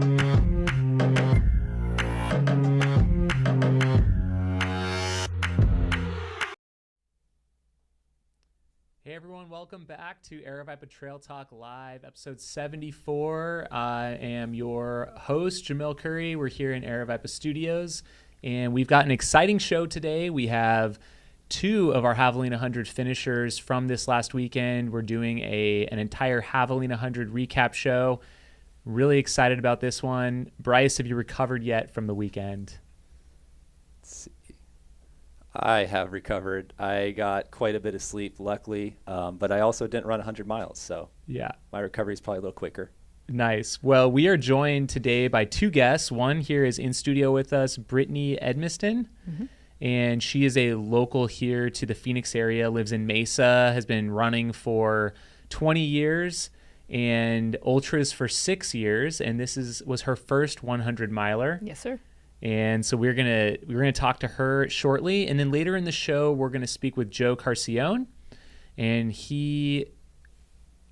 Hey everyone, welcome back to Aravaipa Trail Talk Live, episode 74. I am your host, Jamil Curry. We're here in Aravaipa Studios, and we've got an exciting show today. We have two of our Javelina 100 finishers from this last weekend. We're doing an entire Javelina 100 recap show. Really excited about this one. Bryce, have you recovered yet from the weekend? I have recovered. I got quite a bit of sleep, luckily, but I also didn't run 100 miles, so yeah, my recovery is probably a little quicker. Nice. Well, we are joined today by two guests. One here is in studio with us, Brittany Edmiston, and she is a local here to the Phoenix area, lives in Mesa, has been running for 20 years and ultras for 6 years, and this was her first 100 miler. Yes, sir. And so we're gonna talk to her shortly, and then later in the show we're gonna speak with Joe Carcione, and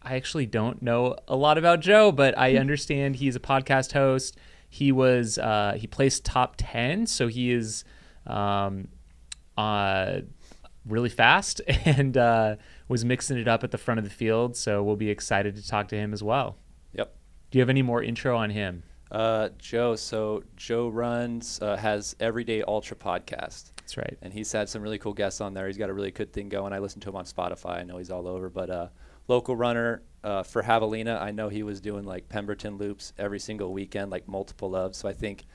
I actually don't know a lot about Joe, but I understand he's a podcast host. He placed top 10, so he is really fast and was mixing it up at the front of the field. So we'll be excited to talk to him as well. Yep. Do you have any more intro on him? Joe. So Joe has Everyday Ultra podcast. That's right. And he's had some really cool guests on there. He's got a really good thing going. I listen to him on Spotify. I know he's all over, but local runner for Javelina. I know he was doing like Pemberton loops every single weekend, like multiple of. So I think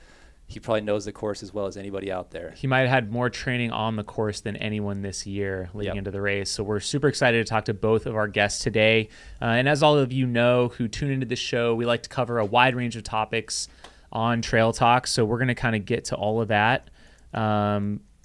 he probably knows the course as well as anybody out there. He might have had more training on the course than anyone this year leading into the race. So we're super excited to talk to both of our guests today. And as all of you know who tune into the show, we like to cover a wide range of topics on Trail Talk. So we're going to kind of get to all of that. We've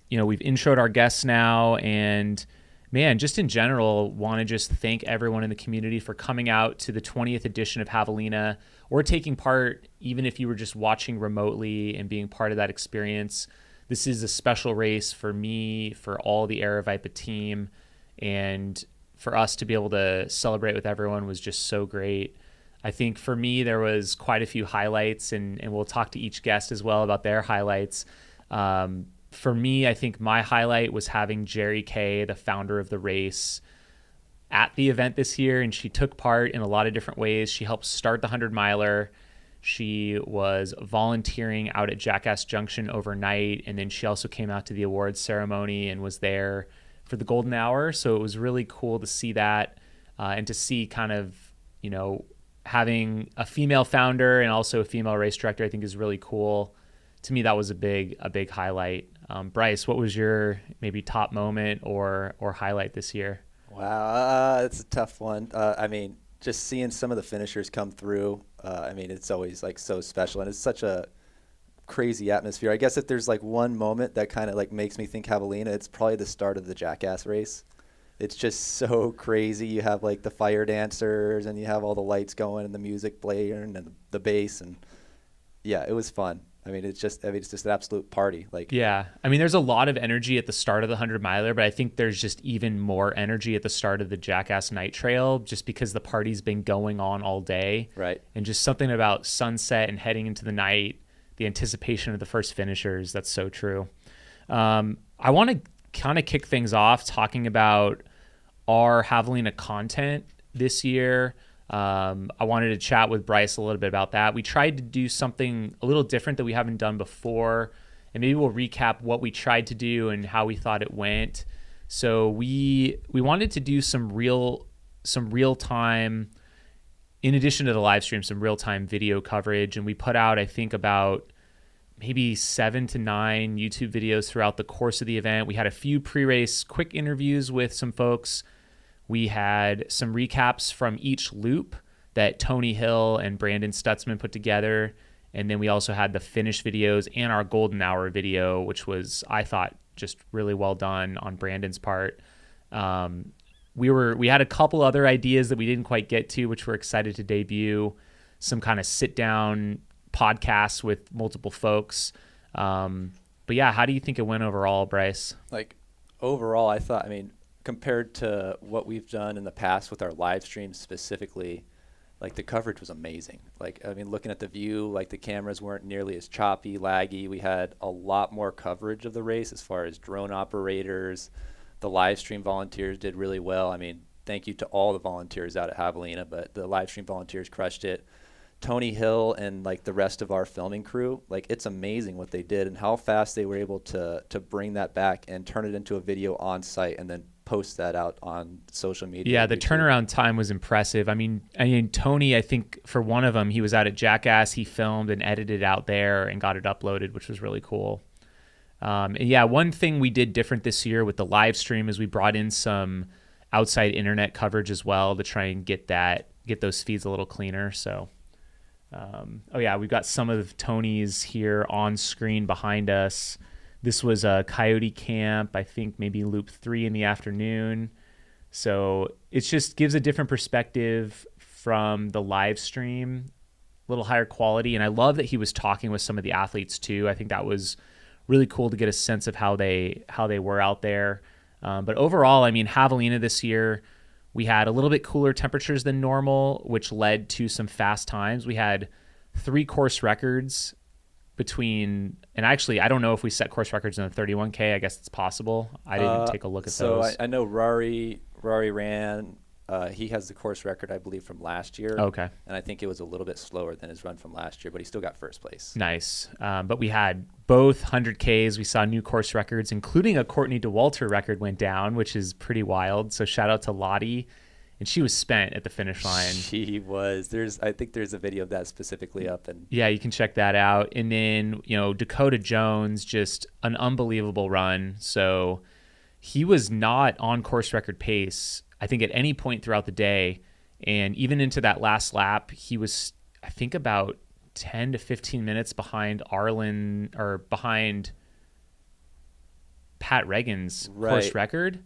introed our guests now, and man, just in general, want to just thank everyone in the community for coming out to the 20th edition of Javelina, or taking part, even if you were just watching remotely and being part of that experience. This is a special race for me, for all the Aravaipa team, and for us to be able to celebrate with everyone was just so great. I think for me, there was quite a few highlights, and we'll talk to each guest as well about their highlights. For me, I think my highlight was having Jerry Kay, the founder of the race, at the event this year, and she took part in a lot of different ways. She helped start the 100 miler. She was volunteering out at Jackass Junction overnight, and then she also came out to the awards ceremony and was there for the golden hour. So it was really cool to see that, and to see kind of, having a female founder and also a female race director, I think is really cool. To me, that was a big highlight. Bryce, what was your maybe top moment or highlight this year? Wow, it's a tough one. Just seeing some of the finishers come through, it's always like so special, and it's such a crazy atmosphere. I guess if there's like one moment that kind of like makes me think Javelina, it's probably the start of the Jackass race. It's just so crazy. You have like the fire dancers, and you have all the lights going and the music blaring and the bass, and yeah, it was fun. It's just an absolute party. There's a lot of energy at the start of the 100 miler, but I think there's just even more energy at the start of the Jackass Night Trail, just because the party's been going on all day. Right. And just something about sunset and heading into the night, the anticipation of the first finishers. That's so true. I want to kind of kick things off talking about our Javelina content this year. I wanted to chat with Bryce a little bit about that. We tried to do something a little different that we haven't done before, and maybe we'll recap what we tried to do and how we thought it went. So we wanted to do some real time, in addition to the live stream, some real time video coverage, and we put out, I think, about maybe 7 to 9 YouTube videos throughout the course of the event. We had a few pre-race quick interviews with some folks. We had some recaps from each loop that Tony Hill and Brandon Stutzman put together. And then we also had the finish videos and our golden hour video, which was, I thought, just really well done on Brandon's part. We had a couple other ideas that we didn't quite get to, which we're excited to debut. Some kind of sit down podcasts with multiple folks. But yeah, how do you think it went overall, Bryce? Overall, I thought, compared to what we've done in the past with our live streams specifically, like the coverage was amazing. Like, I mean, looking at the view, like the cameras weren't nearly as choppy, laggy. We had a lot more coverage of the race as far as drone operators. The live stream volunteers did really well. I mean, thank you to all the volunteers out at Javelina, but the live stream volunteers crushed it. Tony Hill and like the rest of our filming crew, like it's amazing what they did and how fast they were able to bring that back and turn it into a video on site and then post that out on social media. Yeah, the turnaround time was impressive. I mean, Tony, I think for one of them, he was out at Jackass. He filmed and edited out there and got it uploaded, which was really cool. And yeah, one thing we did different this year with the live stream is we brought in some outside internet coverage as well to try and get those feeds a little cleaner. So, oh yeah, we've got some of Tony's here on screen behind us. This was a Coyote Camp, I think maybe Loop 3 in the afternoon. So it just gives a different perspective from the live stream, a little higher quality. And I love that he was talking with some of the athletes too. I think that was really cool to get a sense of how they were out there. But overall, I mean, Javelina this year, we had a little bit cooler temperatures than normal, which led to some fast times. We had 3 course records between, and actually, I don't know if we set course records in the 31K. I guess it's possible. I didn't take a look at those. So I know Rory ran. He has the course record, I believe, from last year. Okay. And I think it was a little bit slower than his run from last year, but he still got first place. Nice. But we had both 100Ks. We saw new course records, including a Courtney DeWalter record went down, which is pretty wild. So shout out to Lottie. And she was spent at the finish line. She was. I think there's a video of that specifically up. And yeah, you can check that out. And then, Dakota Jones, just an unbelievable run. So he was not on course record pace, I think, at any point throughout the day. And even into that last lap, he was, I think, about 10 to 15 minutes behind behind Pat Regan's course record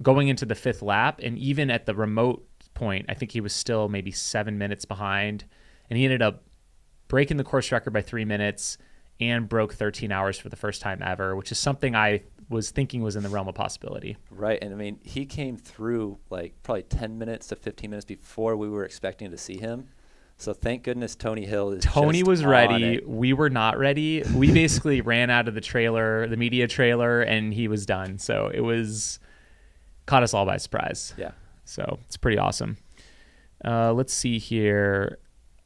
going into the 5th lap. And even at the remote point, I think he was still maybe 7 minutes behind. And he ended up breaking the course record by 3 minutes and broke 13 hours for the first time ever, which is something I was thinking was in the realm of possibility. Right. And I mean, he came through like probably 10 minutes to 15 minutes before we were expecting to see him. So thank goodness Tony Hill is Tony was ready. We were not ready. We basically ran out of the trailer, the media trailer, and he was done. So it caught us all by surprise. Yeah. So it's pretty awesome. Let's see here.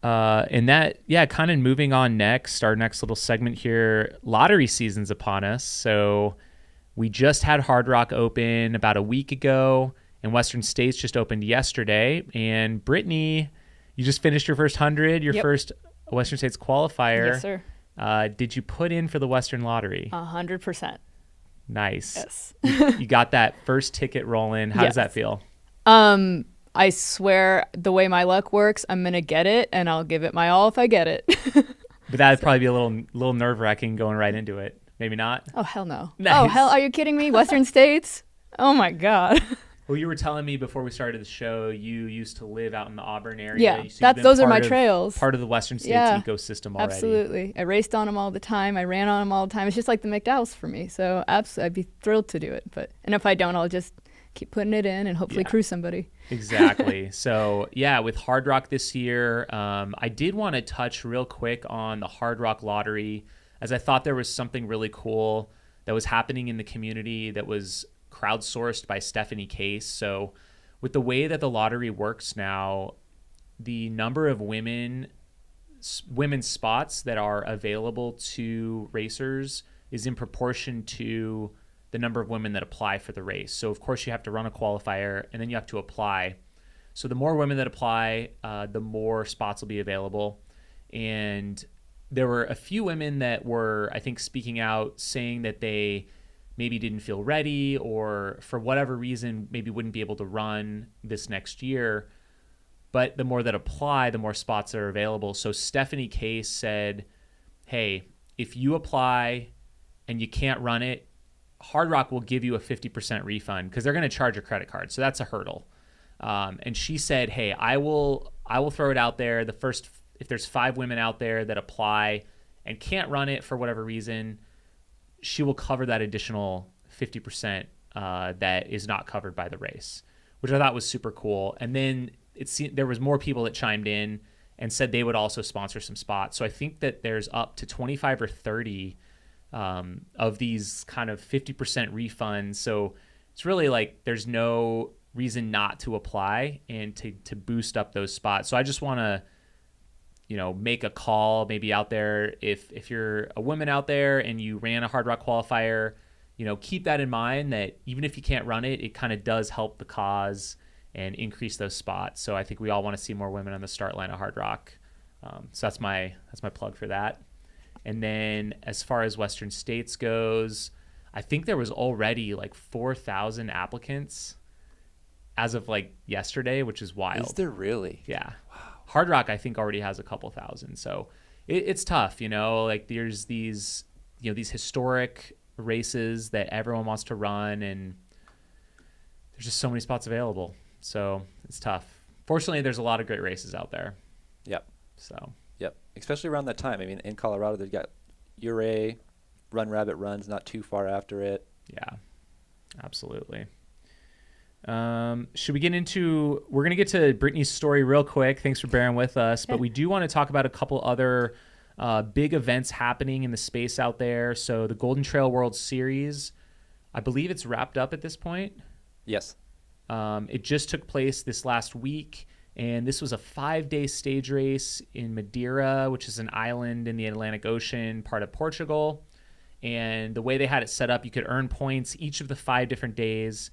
And that, yeah, kind of moving on next, our next little segment here, lottery season's upon us. So we just had Hard Rock open about a week ago, and Western States just opened yesterday. And Brittany, you just finished your first 100, your first Western States qualifier. Yes, sir. Did you put in for the Western Lottery? 100%. Nice. Yes. You got that first ticket rolling. How does that feel? I swear the way my luck works, I'm going to get it, and I'll give it my all if I get it. But that'd probably be a little nerve-wracking going right into it. Maybe not? Oh, hell no. Nice. Oh, hell, are you kidding me? Western States? Oh, my God. Well, you were telling me before we started the show, you used to live out in the Auburn area. Yeah, those are my trails. Part of the Western States ecosystem already. Absolutely. I raced on them all the time. I ran on them all the time. It's just like the McDowell's for me. So absolutely, I'd be thrilled to do it. And if I don't, I'll just keep putting it in and hopefully cruise somebody. Exactly. So, yeah, with Hard Rock this year, I did want to touch real quick on the Hard Rock Lottery, as I thought there was something really cool that was happening in the community that was crowdsourced by Stephanie Case. So with the way that the lottery works now, the number of women's spots that are available to racers is in proportion to the number of women that apply for the race. So of course you have to run a qualifier and then you have to apply. So the more women that apply, the more spots will be available. And there were a few women that were, I think, speaking out, saying that they maybe didn't feel ready or for whatever reason maybe wouldn't be able to run this next year. But the more that apply, the more spots are available. So Stephanie Case said, hey, if you apply and you can't run it, Hard Rock will give you a 50% refund because they're going to charge a credit card. So that's a hurdle. And she said, hey, I will throw it out there. If there's 5 women out there that apply and can't run it for whatever reason, she will cover that additional 50% that is not covered by the race, which I thought was super cool. And then there was more people that chimed in and said they would also sponsor some spots. So I think that there's up to 25 or 30 of these kind of 50% refunds. So it's really like there's no reason not to apply and to boost up those spots. So I just want to, make a call maybe out there. If you're a woman out there and you ran a Hard Rock qualifier, keep that in mind, that even if you can't run it, it kind of does help the cause and increase those spots. So I think we all want to see more women on the start line of Hard Rock. So that's my plug for that. And then as far as Western States goes, I think there was already like 4,000 applicants as of like yesterday, which is wild. Is there really? Yeah. Wow. Hard Rock, I think, already has a couple thousand. So it's tough, like there's these historic races that everyone wants to run, and there's just so many spots available. So it's tough. Fortunately, there's a lot of great races out there. Yep. So. Yep. Especially around that time. I mean, in Colorado, they've got Ouray, Run Rabbit runs not too far after it. Yeah, absolutely. Should we get into, we're going to get to Brittany's story real quick. Thanks for bearing with us. But we do want to talk about a couple other big events happening in the space out there. So the Golden Trail World Series, I believe it's wrapped up at this point. Yes. It just took place this last week, and this was a 5-day stage race in Madeira, which is an island in the Atlantic Ocean, part of Portugal. And the way they had it set up, you could earn points each of the 5 different days.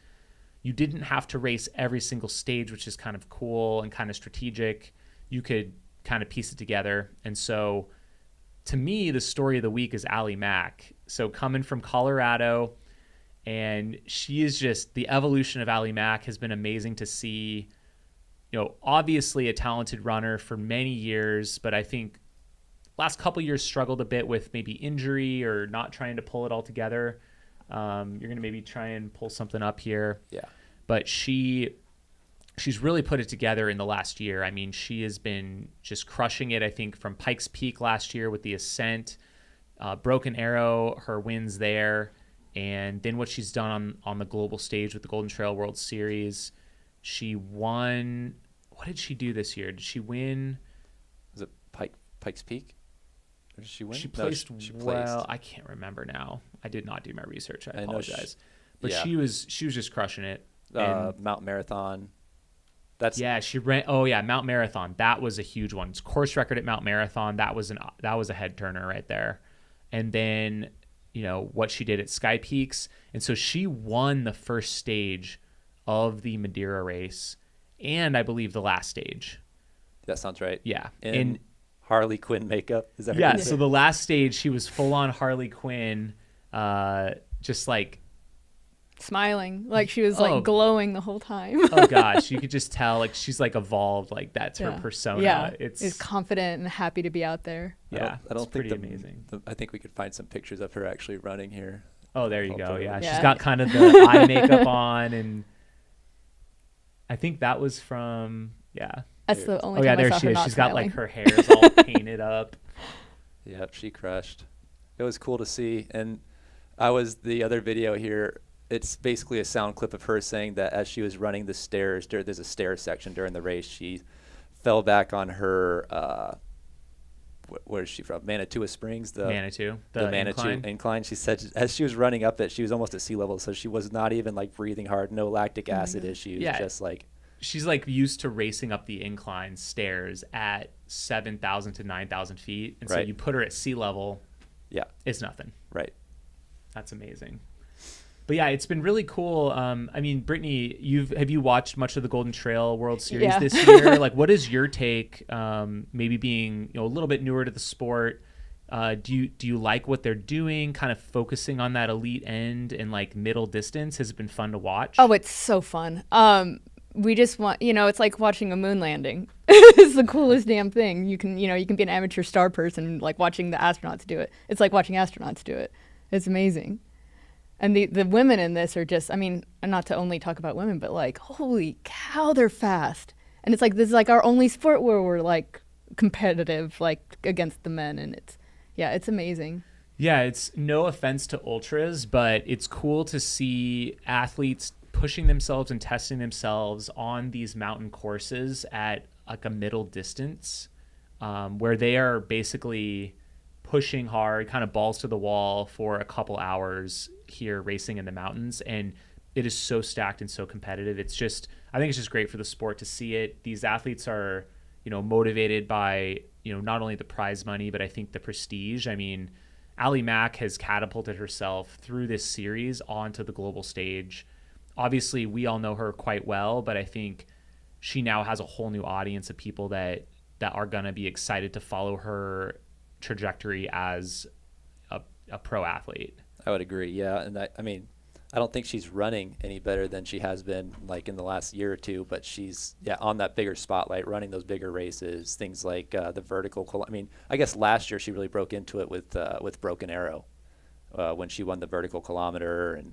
You didn't have to race every single stage, which is kind of cool and kind of strategic. You could kind of piece it together. And so to me, the story of the week is Allie Mack. So coming from Colorado, and she is just, the evolution of Allie Mack has been amazing to see. Obviously a talented runner for many years, but I think last couple years struggled a bit with maybe injury or not trying to pull it all together. You're going to maybe try and pull something up here. Yeah. But she's really put it together in the last year. I mean, she has been just crushing it, I think, from Pikes Peak last year with the Ascent, Broken Arrow, her wins there, and then what she's done on the global stage with the Golden Trail World Series. She won. What did she do this year? Did she win? Was it Pikes Peak? Or did she win? She placed well. I can't remember now. I did not do my research. I apologize. But yeah. she was just crushing it. Mount Marathon. She ran. Oh yeah, Mount Marathon. That was a huge one. It's course record at Mount Marathon. That was a head turner right there. And then what she did at Sky Peaks, and so she won the first stage of the Madeira race, and I believe the last stage. That sounds right. Yeah. In Harley Quinn makeup. Is that right? Yeah. So the last stage, she was full on Harley Quinn, just like smiling, like she was like glowing the whole time. Oh gosh, you could just tell like she's like evolved, like that's her persona. Yeah, it's confident and happy to be out there. Yeah, I don't think pretty amazing. I think we could find some pictures of her actually running here. Oh, there you go. Yeah, yeah, she's got kind of the eye makeup on, and I think that was from That's the only. Oh yeah, time there I saw she her is. not She's smiling. got like her hair's all painted up. Yep, she crushed. It was cool to see, and I was the other video here. It's basically a sound clip of her saying that as she was running the stairs, there's a stair section during the race, she fell back on her, where is she from? Manitoua Springs? The Manitou incline. She said as she was running up it, she was almost at sea level, so she was not even like breathing hard, no lactic acid issues, just like. She's like used to racing up the incline stairs at 7,000 to 9,000 feet. And so you put her at sea level. Yeah. It's nothing. Right. That's amazing. But yeah, it's been really cool. I mean, Brittany, have you watched much of the Golden Trail World Series this year? Like, what is your take? Maybe being a little bit newer to the sport, do you like what they're doing? Kind of focusing on that elite end and like middle distance. Has it been fun to watch? Oh, it's so fun. We just want, it's like watching a moon landing. It's the coolest damn thing. You can be an amateur star person, like watching the astronauts do it. It's like watching astronauts do it. It's amazing. And the women in this are just, I mean, not to only talk about women, but like, holy cow, they're fast. And it's like, this is like our only sport where we're like competitive, like against the men. And it's amazing. Yeah, it's no offense to ultras, but it's cool to see athletes pushing themselves and testing themselves on these mountain courses at like a middle distance, where they are basically pushing hard, kind of balls to the wall for a couple hours here racing in the mountains. And it is so stacked and so competitive. It's just, I think it's just great for the sport to see it. These athletes are, motivated by, not only the prize money, but I think the prestige. I mean, Ally Mack has catapulted herself through this series onto the global stage. Obviously, we all know her quite well, but I think she now has a whole new audience of people that are going to be excited to follow her trajectory as a pro athlete. I would agree. Yeah. And I mean, I don't think she's running any better than she has been like in the last year or two, but she's on that bigger spotlight, running those bigger races, things like the vertical. I mean, I guess last year she really broke into it with Broken Arrow when she won the vertical kilometer. And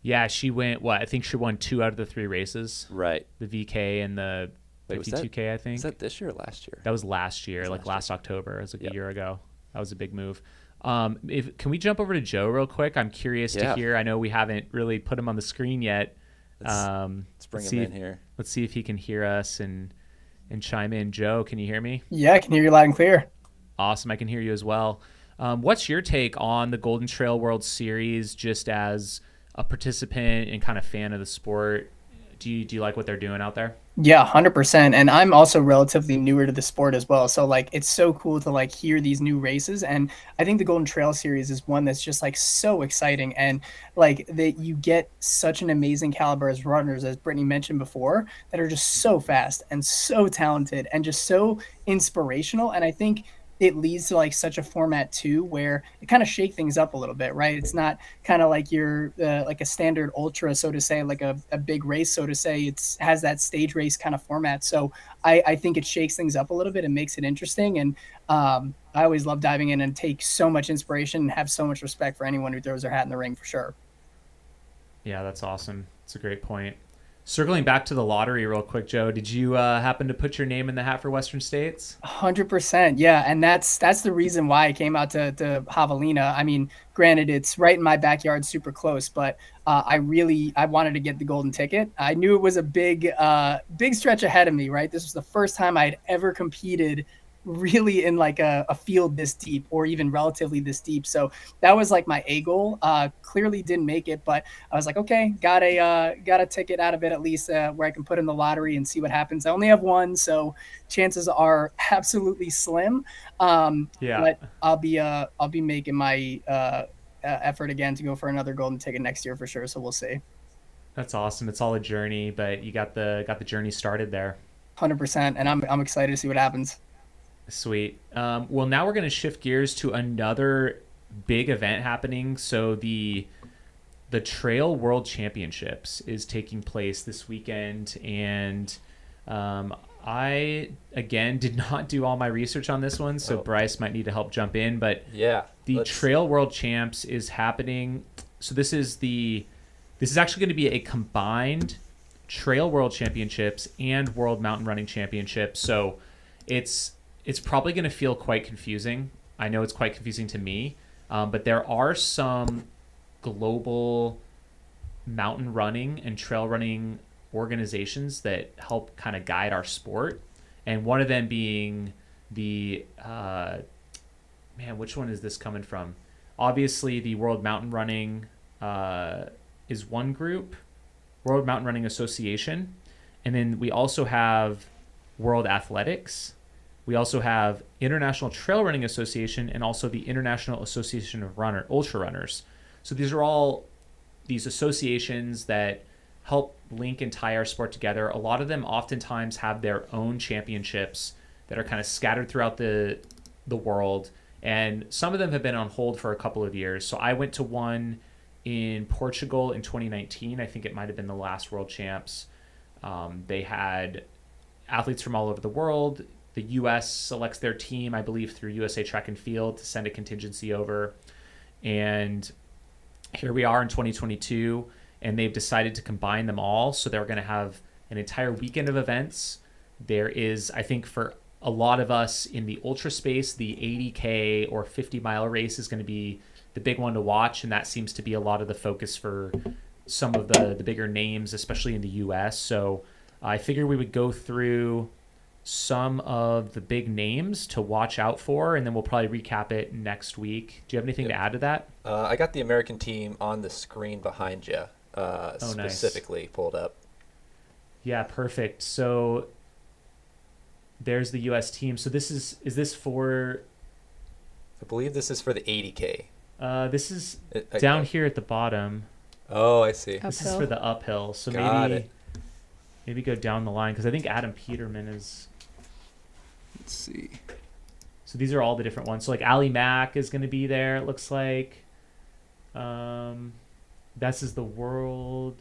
yeah, she went, I think she won 2 out of the 3 races. Right. The VK and the 52K, I think. Was that this year or last year? That was last year, last October. It was like a year ago. That was a big move. Can we jump over to Joe real quick? I'm curious to hear. I know we haven't really put him on the screen yet. Let's bring him in here. Let's see if he can hear us and chime in. Joe, can you hear me? Yeah, I can hear you loud and clear. Awesome. I can hear you as well. What's your take on the Golden Trail World Series just as a participant and kind of fan of the sport? Do you like what they're doing out there? Yeah, 100%. And I'm also relatively newer to the sport as well. So it's so cool to hear these new races. And I think the Golden Trail Series is one that's just so exciting. And that you get such an amazing caliber as runners, as Brittany mentioned before, that are just so fast and so talented and just so inspirational. And I think it leads to such a format too, where it kind of shake things up a little bit, right? It's not kind of like your like a standard ultra, so to say, like a big race, so to say. It has that stage race kind of format. So I think it shakes things up a little bit and makes it interesting. And I always love diving in and take so much inspiration and have so much respect for anyone who throws their hat in the ring, for sure. Yeah, that's awesome. It's a great point. Circling back to the lottery real quick, Joe, did you happen to put your name in the hat for Western States? 100%. Yeah. And that's the reason why I came out to Javelina. I mean, granted, it's right in my backyard, super close, but I wanted to get the golden ticket. I knew it was a big stretch ahead of me, right? This was the first time I'd ever competed really in a field this deep, or even relatively this deep. So that was my A goal. Clearly didn't make it, but I was okay, got a ticket out of it at least, where I can put in the lottery and see what happens. I only have one, so chances are absolutely slim. But I'll be making my effort again to go for another golden ticket next year for sure. So we'll see. That's awesome. It's all a journey, but you got the journey started there. 100%, and I'm excited to see what happens. Sweet. Well, now we're going to shift gears to another big event happening. So the Trail World Championships is taking place this weekend, and I again did not do all my research on this one, so Bryce might need to help jump in. But the Trail World Champs is happening. So this is actually going to be a combined Trail World Championships and World Mountain Running Championships. So it's probably going to feel quite confusing. I know it's quite confusing to me, but there are some global mountain running and trail running organizations that help kind of guide our sport. And one of them being the, which one is this coming from? Obviously, the World Mountain Running is one group, World Mountain Running Association. And then we also have World Athletics. We also have International Trail Running Association and also the International Association of Ultra Runners. So these are all these associations that help link and tie our sport together. A lot of them oftentimes have their own championships that are kind of scattered throughout the world. And some of them have been on hold for a couple of years. So I went to one in Portugal in 2019. I think it might have been the last World Champs. They had athletes from all over the world. The U.S. selects their team, I believe, through USA Track and Field to send a contingency over. And here we are in 2022, and they've decided to combine them all. So they're going to have an entire weekend of events. There is, I think, for a lot of us in the ultra space, the 80K or 50-mile race is going to be the big one to watch, and that seems to be a lot of the focus for some of the bigger names, especially in the U.S. So I figured we would go through some of the big names to watch out for, and then we'll probably recap it next week. Do you have anything to add to that? I got the American team on the screen behind you, specifically nice. pulled up. Yeah, perfect. So there's the U.S. team. So is this for? I believe this is for the 80K. This is down here at the bottom. Oh, I see. This is for the uphill. So maybe go down the line, because I think Adam Peterman is. Let's see. So these are all the different ones. So like Ali Mack is going to be there, it looks like. This is the world.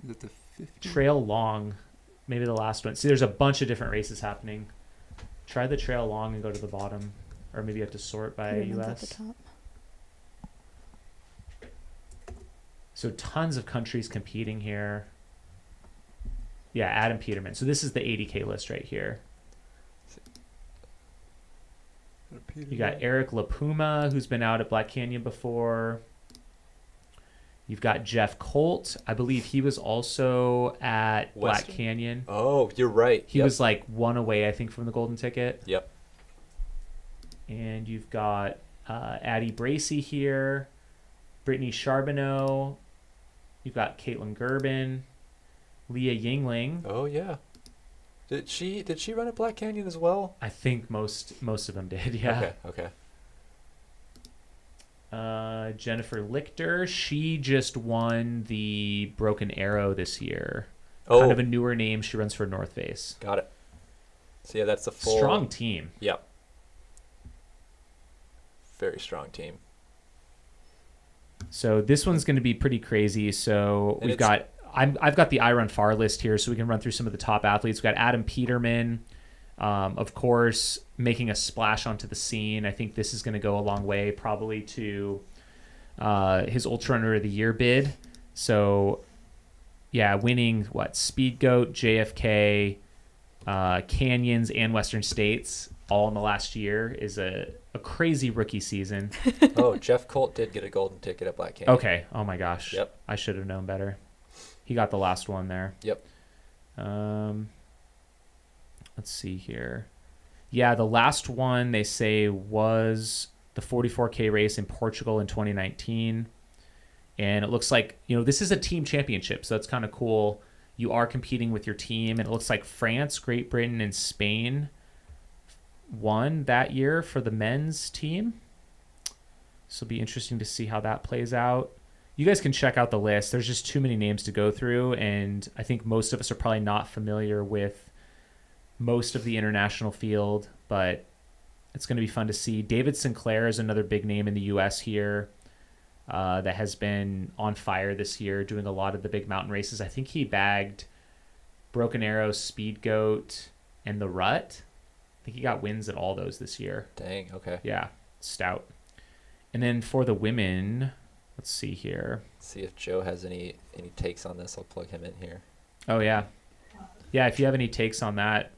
Is it the 50? Trail long, maybe the last one. See, there's a bunch of different races happening. Try the trail long and go to the bottom, or maybe you have to sort by Peterman's US. at the top. So tons of countries competing here. Yeah, Adam Peterman. So this is the 80K list right here. You got Eric LaPuma, who's been out at Black Canyon before. You've got Jeff Colt. I believe he was also at Black Canyon. Oh, you're right. He was like one away, I think, from the golden ticket. Yep. And you've got Addie Bracey here, Brittany Charbonneau. You've got Caitlin Gerben, Leah Yingling. Oh yeah. Did she run at Black Canyon as well? I think most of them did. Yeah. Okay. Jennifer Lichter. She just won the Broken Arrow this year. Oh. Kind of a newer name. She runs for North Face. Got it. So yeah, that's the full strong team. Yep. Very strong team. So this one's going to be pretty crazy. So I've got the I Run Far list here, so we can run through some of the top athletes. We've got Adam Peterman, of course, making a splash onto the scene. I think this is going to go a long way, probably to his Ultra Runner of the Year bid. So, yeah, winning Speed Goat, JFK, Canyons, and Western States all in the last year is a crazy rookie season. Oh, Jeff Colt did get a golden ticket at Black Canyon. Okay. Oh my gosh. Yep. I should have known better. He got the last one there. Yep. Let's see here. Yeah, the last one they say was the 44K race in Portugal in 2019. And it looks like, this is a team championship, so that's kind of cool. You are competing with your team, and it looks like France, Great Britain, and Spain won that year for the men's team. So it'll be interesting to see how that plays out. You guys can check out the list. There's just too many names to go through, and I think most of us are probably not familiar with most of the international field, but it's going to be fun to see. David Sinclair is another big name in the U.S. here that has been on fire this year, doing a lot of the big mountain races. I think he bagged Broken Arrow, Speed Goat, and the Rut. I think he got wins at all those this year. Dang, okay. Yeah, stout. And then for the women, let's see here. See if Joe has any takes on this. I'll plug him in here. Oh, yeah. Yeah, if you have any takes on that.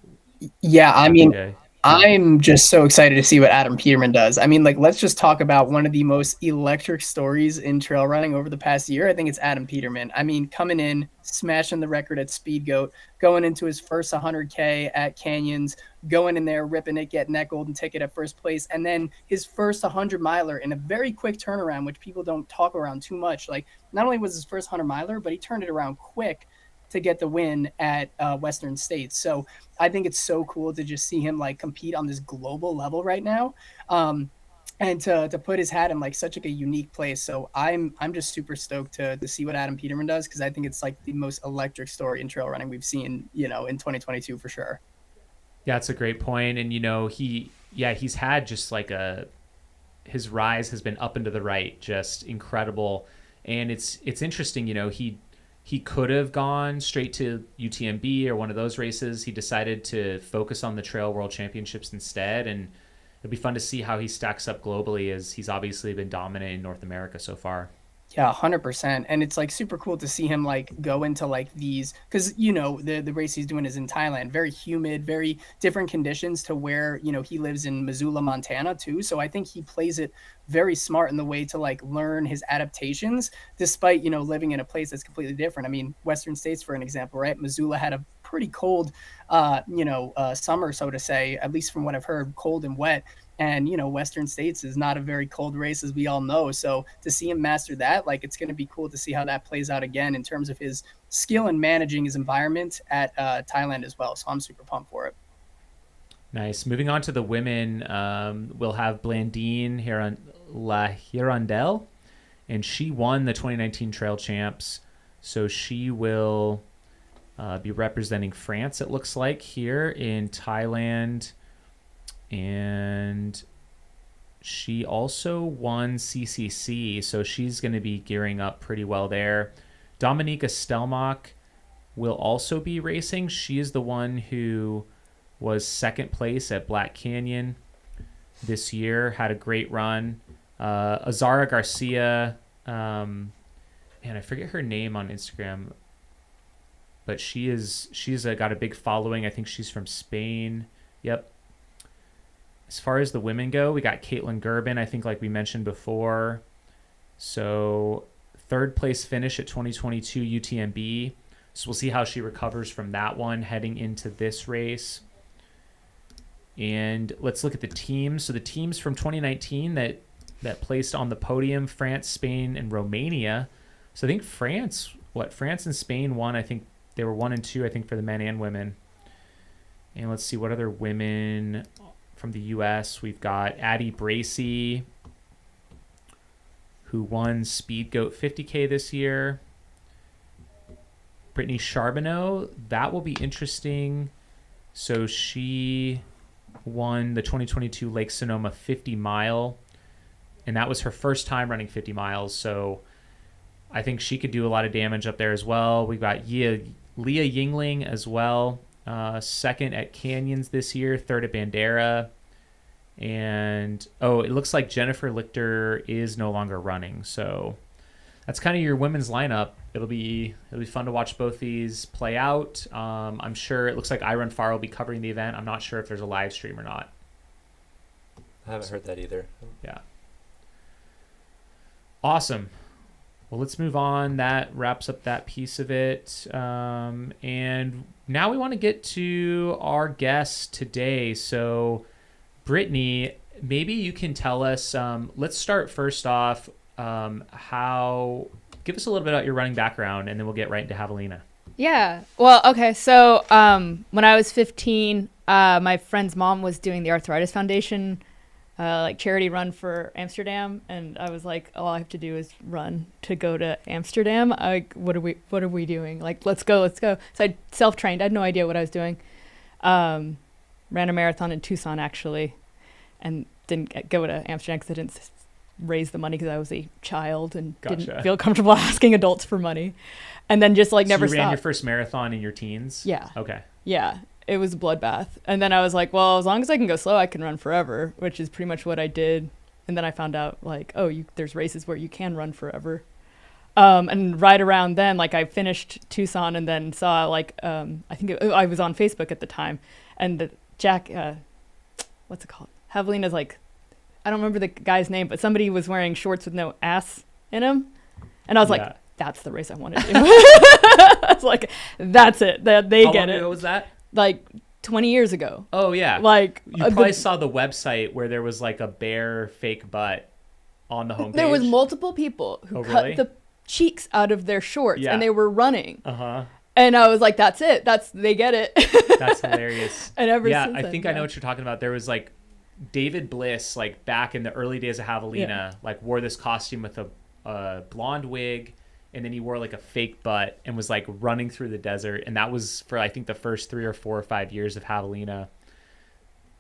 Yeah, I mean, I'm just so excited to see what Adam Peterman does. I mean, let's just talk about one of the most electric stories in trail running over the past year. I think it's Adam Peterman. I mean, coming in, smashing the record at Speed Goat, going into his first 100K at Canyons, going in there, ripping it, getting that golden ticket at first place, and then his first 100-miler in a very quick turnaround, which people don't talk around too much. Not only was his first 100-miler, but he turned it around quick to get the win at Western States. So I think it's so cool to just see him compete on this global level right now, and to put his hat in such a unique place. So I'm just super stoked to see what Adam Peterman does, because I think it's the most electric story in trail running we've seen, in 2022 for sure. Yeah, it's a great point. And he's had just his rise has been up and to the right, just incredible. And it's interesting, he could have gone straight to UTMB or one of those races. He decided to focus on the Trail World Championships instead, and it'll be fun to see how he stacks up globally, as he's obviously been dominant in North America so far. Yeah, 100%. And it's like super cool to see him like go into like these, because the race he's doing is in Thailand, very humid, very different conditions to where he lives in Missoula, Montana too. So I think he plays it very smart in the way to like learn his adaptations, despite living in a place that's completely different. I mean, Western states, for an example, right? Missoula had a pretty cold summer, so to say, at least from what I've heard, cold and wet. And, Western States is not a very cold race, as we all know. So to see him master that, like, it's going to be cool to see how that plays out again in terms of his skill in managing his environment at Thailand as well. So I'm super pumped for it. Nice. Moving on to the women, we'll have Blandine La Hirondelle, and she won the 2019 Trail Champs. So she will be representing France, it looks like, here in Thailand. And she also won CCC, so she's going to be gearing up pretty well there. Dominika Stelmach will also be racing. She is the one who was second place at Black Canyon this year, had a great run. Azara Garcia, and I forget her name on Instagram, but she's got a big following. I think she's from Spain. Yep. As far as the women go, we got Caitlin Gerben, I think, like we mentioned before. So third place finish at 2022 UTMB. So we'll see how she recovers from that one heading into this race. And let's look at the teams. So the teams from 2019 that placed on the podium: France, Spain, and Romania. So I think France and Spain won. I think they were 1 and 2, I think, for the men and women. And let's see what other women from the U.S. We've got Addie Bracey, who won Speed Goat 50K this year. Brittany Charbonneau, that will be interesting. So she won the 2022 Lake Sonoma 50 mile, and that was her first time running 50 miles. So I think she could do a lot of damage up there as well. We've got Leah Yingling as well. Second at Canyons this year, third at Bandera. And it looks like Jennifer Lichter is no longer running. So that's kind of your women's lineup. It'll be fun to watch both these play out. I'm sure it looks like iRunFar will be covering the event. I'm not sure if there's a live stream or not. I haven't heard that either. Yeah. Awesome. Well, let's move on. That wraps up that piece of it. And now we want to get to our guest today. So, Brittany, maybe you can tell us, let's start first off, give us a little bit about your running background, and then we'll get right into Javelina. Yeah. Well, okay. So when I was 15, my friend's mom was doing the Arthritis Foundation charity run for Amsterdam, and I was like, all I have to do is run to go to Amsterdam. What are we doing? Like, let's go. So I self-trained. I had no idea what I was doing. Ran a marathon in Tucson actually, and didn't go to Amsterdam because I didn't raise the money because I was a child and didn't feel comfortable asking adults for money. And then just like never stopped. You ran stopped. your first marathon in your teens? Yeah. Okay. Yeah. It was a bloodbath. And then I was like, well, as long as I can go slow, I can run forever, which is pretty much what I did. And then I found out like, there's races where you can run forever. And right around then, like I finished Tucson and then saw like, I was on Facebook at the time, and what's it called? Javelina's like, I don't remember the guy's name, but somebody was wearing shorts with no ass in them. And I was like, that's the race I want to do. I was like, that's it. They How get long it. ago was that? Like 20 years ago. Oh, yeah. Like you probably saw the website where there was like a bare fake butt on the homepage. There was multiple people who cut the cheeks out of their shorts and they were running. Uh-huh. And I was like, that's it. They get it. That's hilarious. And ever since then, I think I know what you're talking about. There was like David Bliss, like back in the early days of Javelina, like wore this costume with a blonde wig, and then he wore like a fake butt and was like running through the desert. And that was for I think the first 3 or 4 or 5 years of Javelina.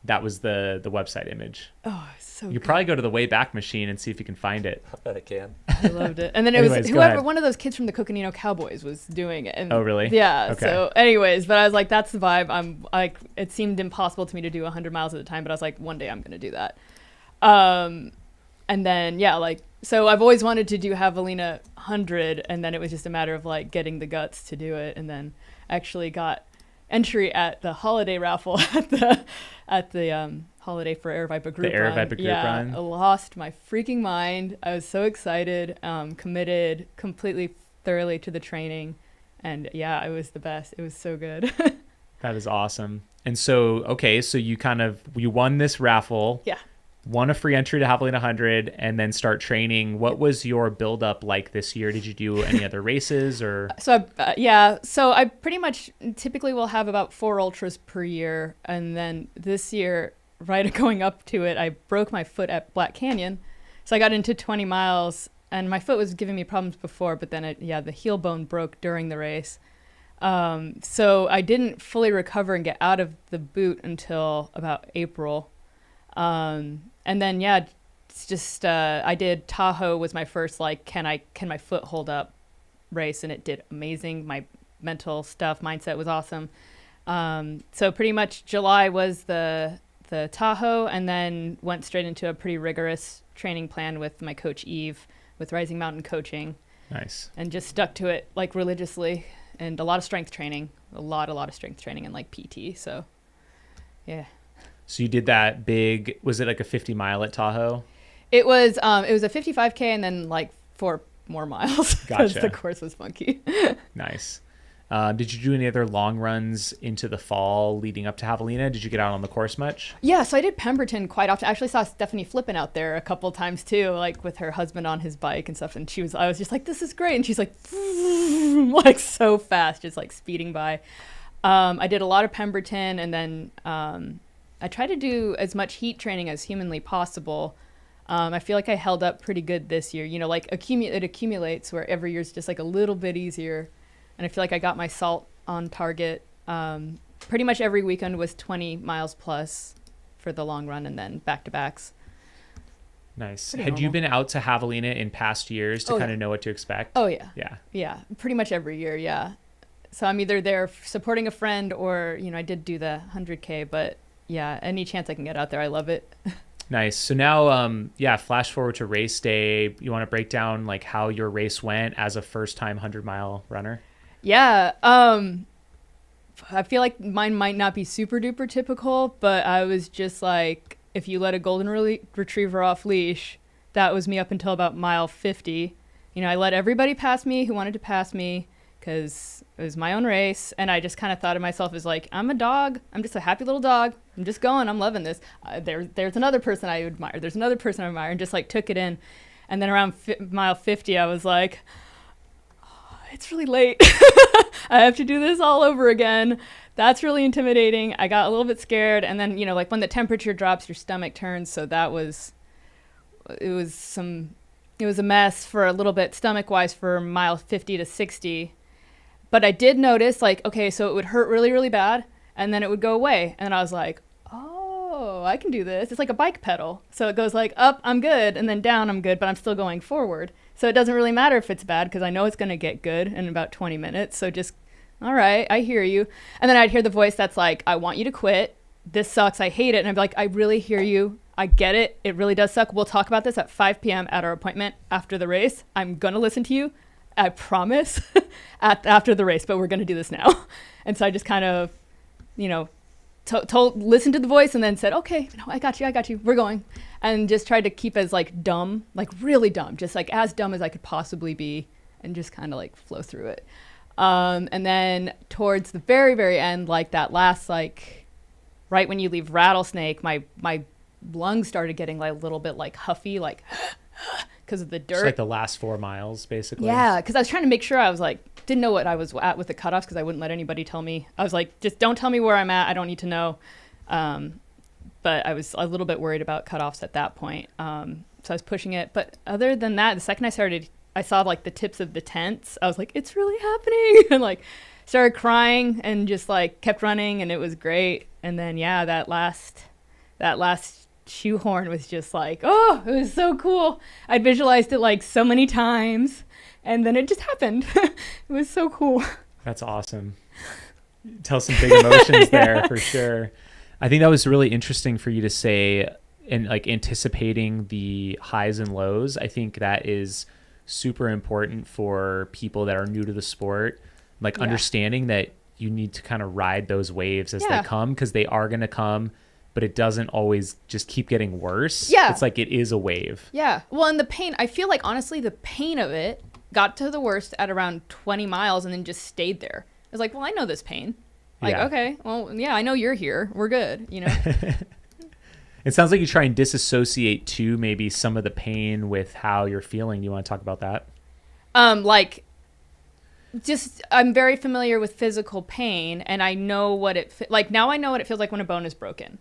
That was the website image. Oh, so you probably go to the Wayback Machine and see if you can find it. I bet I can. I loved it. And then it was whoever, one of those kids from the Coconino Cowboys was doing it. And oh, really? Yeah. Okay. So anyways, but I was like, that's the vibe. I'm like, it seemed impossible to me to do 100 miles at a time, but I was like, one day I'm going to do that. And And then, yeah, like, so I've always wanted to do Javelina 100, and then it was just a matter of like getting the guts to do it. And then actually got entry at the holiday raffle at the holiday for Aravaipa group The Aravaipa group run. I lost my freaking mind. I was so excited, committed completely thoroughly to the training. And yeah, it was the best. It was so good. That is awesome. And so, okay, so you won this raffle. Yeah. Won a free entry to Javelina 100 and then start training. What was your build up like this year? Did you do any other races or? So I pretty much typically will have about 4 ultras per year. And then this year, right going up to it, I broke my foot at Black Canyon. So I got into 20 miles and my foot was giving me problems before, but then the heel bone broke during the race. So I didn't fully recover and get out of the boot until about April. And then, it's just, I did Tahoe was my first, like, can my foot hold up race, and it did amazing. My mental stuff, mindset was awesome. So pretty much July was the Tahoe, and then went straight into a pretty rigorous training plan with my coach Eve with Rising Mountain Coaching. Nice. And just stuck to it like religiously, and a lot of strength training, a lot of strength training and like PT. So yeah. So you did that big, was it like a 50 mile at Tahoe? It was a 55K and then like 4 more miles because Gotcha. the course was funky. Nice. Did you do any other long runs into the fall leading up to Javelina? Did you get out on the course much? Yeah, so I did Pemberton quite often. I actually saw Stephanie flipping out there a couple times too, like with her husband on his bike and stuff. And I was just like, this is great. And she's like, like so fast, just like speeding by. I did a lot of Pemberton, and then I tried to do as much heat training as humanly possible. I feel like I held up pretty good this year. You know, like it accumulates where every year's just like a little bit easier. And I feel like I got my salt on target. Pretty much every weekend was 20 miles plus for the long run, and then back-to-backs. Nice. Pretty Had you normal. been out to Javelina in past years to kind of know what to expect? Oh, yeah. Yeah. Yeah, pretty much every year, yeah. So I'm either there supporting a friend or, I did do the 100K, but yeah, any chance I can get out there, I love it. Nice. So now, flash forward to race day. You want to break down like how your race went as a first-time 100-mile runner? Yeah, I feel like mine might not be super duper typical, but I was just like, if you let a golden retriever off leash, that was me up until about mile 50. I let everybody pass me who wanted to pass me because it was my own race. And I just kind of thought of myself as like, I'm a dog. I'm just a happy little dog. I'm just going. I'm loving this. There's another person I admire. There's another person I admire, and just like took it in. And then around mile 50, I was like, it's really late. I have to do this all over again. That's really intimidating. I got a little bit scared. And then, like when the temperature drops, your stomach turns. So it was a mess for a little bit stomach wise for mile 50 to 60. But I did notice like, okay, so it would hurt really, really bad. And then it would go away. And I was like, oh, I can do this. It's like a bike pedal. So it goes like up, I'm good. And then down, I'm good, but I'm still going forward. So it doesn't really matter if it's bad because I know it's going to get good in about 20 minutes. So just, all right, I hear you. And then I'd hear the voice that's like, I want you to quit. This sucks. I hate it. And I'd be like, I really hear you. I get it. It really does suck. We'll talk about this at 5 p.m. at our appointment after the race. I'm going to listen to you. I promise after the race, but we're going to do this now. And so I just kind of, listened to the voice and then said, okay, I got you. We're going. And just tried to keep as like dumb, like really dumb, just like as dumb as I could possibly be, and just kind of like flow through it. And then towards the very, very end, like that last, like right when you leave Rattlesnake, my lungs started getting like a little bit like huffy, like because of the dirt. It's like the last 4 miles, basically. Yeah, because I was trying to make sure I was like, didn't know what I was at with the cutoffs because I wouldn't let anybody tell me. I was like, just don't tell me where I'm at. I don't need to know. But I was a little bit worried about cutoffs at that point. So I was pushing it. But other than that, the second I saw like the tips of the tents, I was like, it's really happening. And like started crying and just like kept running, and it was great. And then, yeah, that last shoehorn was just like, oh, it was so cool. I'd visualized it like so many times, and then it just happened. It was so cool. That's awesome. Tell some big emotions there for sure. I think that was really interesting for you to say and like anticipating the highs and lows. I think that is super important for people that are new to the sport, like understanding that you need to kind of ride those waves as they come, because they are going to come, but it doesn't always just keep getting worse. It's like it is a wave. Well, and the pain, I feel like honestly the pain of it got to the worst at around 20 miles and then just stayed there. I was like, well, I know this pain. Like, okay, well, yeah, I know you're here. We're good, you know? It sounds like you try and disassociate too, maybe some of the pain with how you're feeling. Do you want to talk about that? Like, just, I'm very familiar with physical pain, and I know what like, now I know what it feels like when a bone is broken.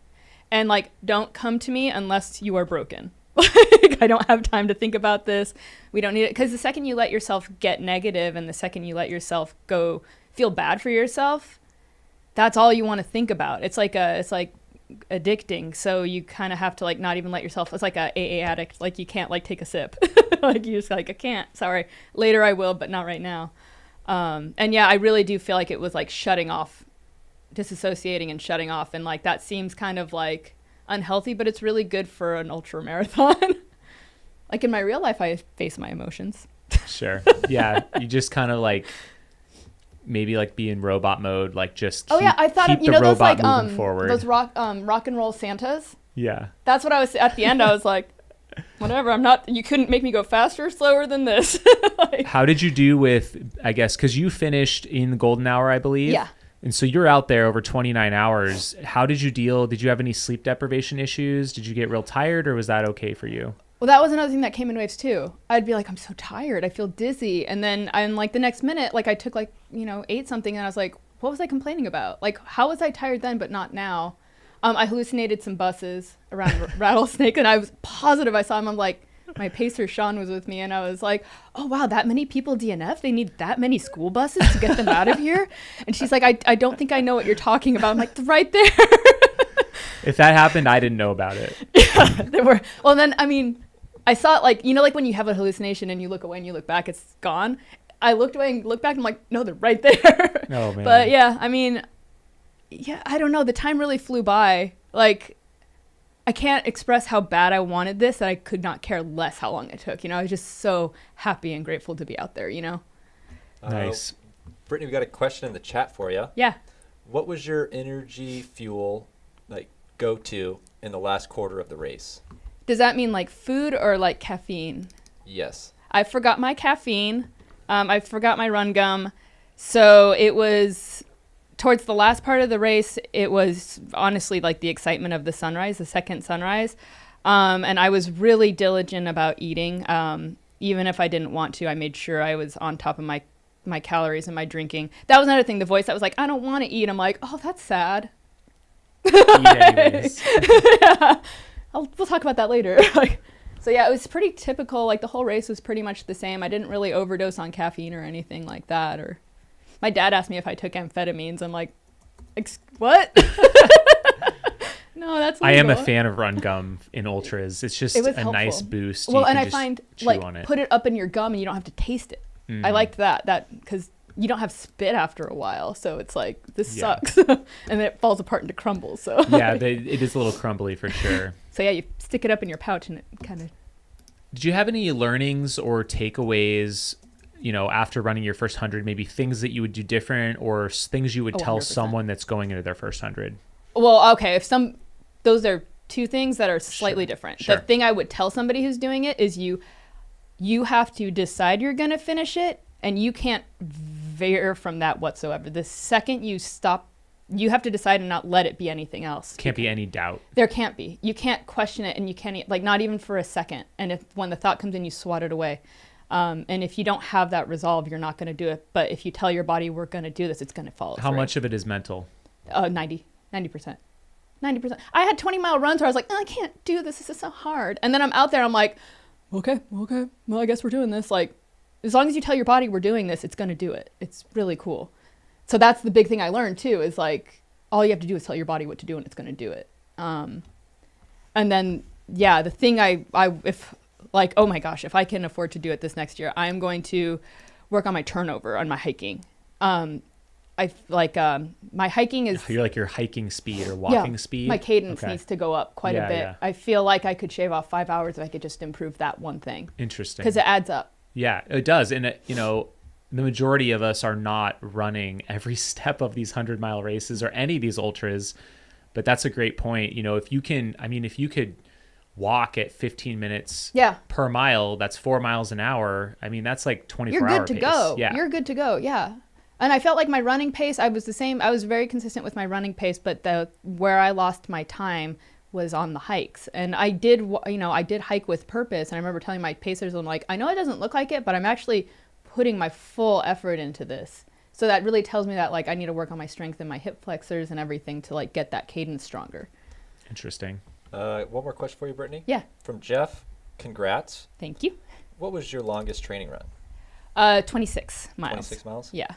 And, like, don't come to me unless you are broken. Like, I don't have time to think about this. We don't need it. Because the second you let yourself get negative and the second you let yourself go feel bad for yourself, that's all you want to think about. It's like addicting. So you kind of have to, like, not even let yourself, it's like a AA addict. Like, you can't, like, take a sip. Like, you just like, I can't. Sorry. Later I will, but not right now. And yeah, I really do feel like it was like shutting off, disassociating and shutting off. And like, that seems kind of like unhealthy, but it's really good for an ultra marathon. Like in my real life, I face my emotions. Sure. Yeah. You just kind of like, maybe like be in robot mode, like just I thought keep you the know those robot like moving forward. those rock and roll Santas. Yeah. That's what I was at the end. I was like, whatever. You couldn't make me go faster or slower than this. Like, how did you do with, I guess, because you finished in the golden hour, I believe. Yeah. And so you're out there over 29 hours. How did you deal? Did you have any sleep deprivation issues? Did you get real tired, or was that okay for you? Well, that was another thing that came in waves too. I'd be like, I'm so tired. I feel dizzy. And then I'm like the next minute, like I took like, ate something and I was like, what was I complaining about? Like, how was I tired then, but not now? I hallucinated some buses around Rattlesnake, and I was positive I saw him. I'm like, my pacer Sean was with me, and I was like, oh wow, that many people DNF? They need that many school buses to get them out of here? And she's like, I don't think I know what you're talking about. I'm like, right there. If that happened, I didn't know about it. Yeah, there were. Well, then, I mean, I saw it like, like when you have a hallucination and you look away and you look back, it's gone. I looked away and looked back and I'm like, no, they're right there. Oh, man. But yeah, I mean, yeah, I don't know. The time really flew by. Like, I can't express how bad I wanted this, that I could not care less how long it took. I was just so happy and grateful to be out there, Nice. Brittany, we got a question in the chat for you. Yeah. What was your energy fuel, like, go-to in the last quarter of the race? Does that mean like food or like caffeine? Yes. I forgot my caffeine. I forgot my run gum. So it was towards the last part of the race. It was honestly like the excitement of the sunrise, the second sunrise. And I was really diligent about eating. Even if I didn't want to, I made sure I was on top of my calories and my drinking. That was another thing. The voice that was like, I don't want to eat. I'm like, oh, that's sad. Eat anyways. Yeah. We'll talk about that later. So yeah, it was pretty typical. Like the whole race was pretty much the same. I didn't really overdose on caffeine or anything like that. Or my dad asked me if I took amphetamines. I'm like, what? No, that's legal. I am a fan of run gum in ultras. It's just a nice boost. Well, you and can I just find chew like on it. put it up in your gum and you don't have to taste it. Mm. I liked that because you don't have spit after a while, so it's like this sucks, and then it falls apart into crumbles. So yeah, it is a little crumbly for sure. So yeah, you stick it up in your pouch and it kind of. Did you have any learnings or takeaways, after running your first 100, maybe things that you would do different or things you would tell 100%. someone that's going into their first 100? Well, okay, those are two things that are slightly different. Sure. The thing I would tell somebody who's doing it is you have to decide you're going to finish it, and you can't veer from that whatsoever. The second you stop, you have to decide and not let it be anything else. Can't be any doubt. There can't be. You can't question it, and you can't, like, not even for a second. And when the thought comes in, you swat it away. And if you don't have that resolve, you're not going to do it. But if you tell your body, we're going to do this, it's going to follow through. How much of it is mental? 90%. 90%. I had 20-mile runs where I was like, oh, I can't do this. This is so hard. And then I'm out there. I'm like, okay. Well, I guess we're doing this. Like, as long as you tell your body we're doing this, it's going to do it. It's really cool. So that's the big thing I learned too, is like, all you have to do is tell your body what to do and it's going to do it. And then, yeah, the thing if like, oh my gosh, if I can afford to do it this next year, I'm going to work on my turnover on my hiking. I I like my hiking is You're like your hiking speed or walking speed? my cadence Okay. needs to go up quite a bit. Yeah. I feel like I could shave off 5 hours if I could just improve that one thing. Interesting. Because it adds up. Yeah, it does. And, the majority of us are not running every step of these 100-mile races or any of these ultras. But that's a great point. If you could walk at 15 minutes per mile, that's 4 miles an hour. I mean, that's like 24 You're hour good to pace. go. Yeah. You're good to go. Yeah. And I felt like my running pace, I was the same. I was very consistent with my running pace, but where I lost my time was on the hikes. And I did hike with purpose. And I remember telling my pacers, I'm like, I know it doesn't look like it, but I'm actually putting my full effort into this. So that really tells me that like I need to work on my strength and my hip flexors and everything to like get that cadence stronger. Interesting. One more question for you, Brittany. Yeah. From Jeff, congrats. Thank you. What was your longest training run? 26 miles. 26 miles? Yeah.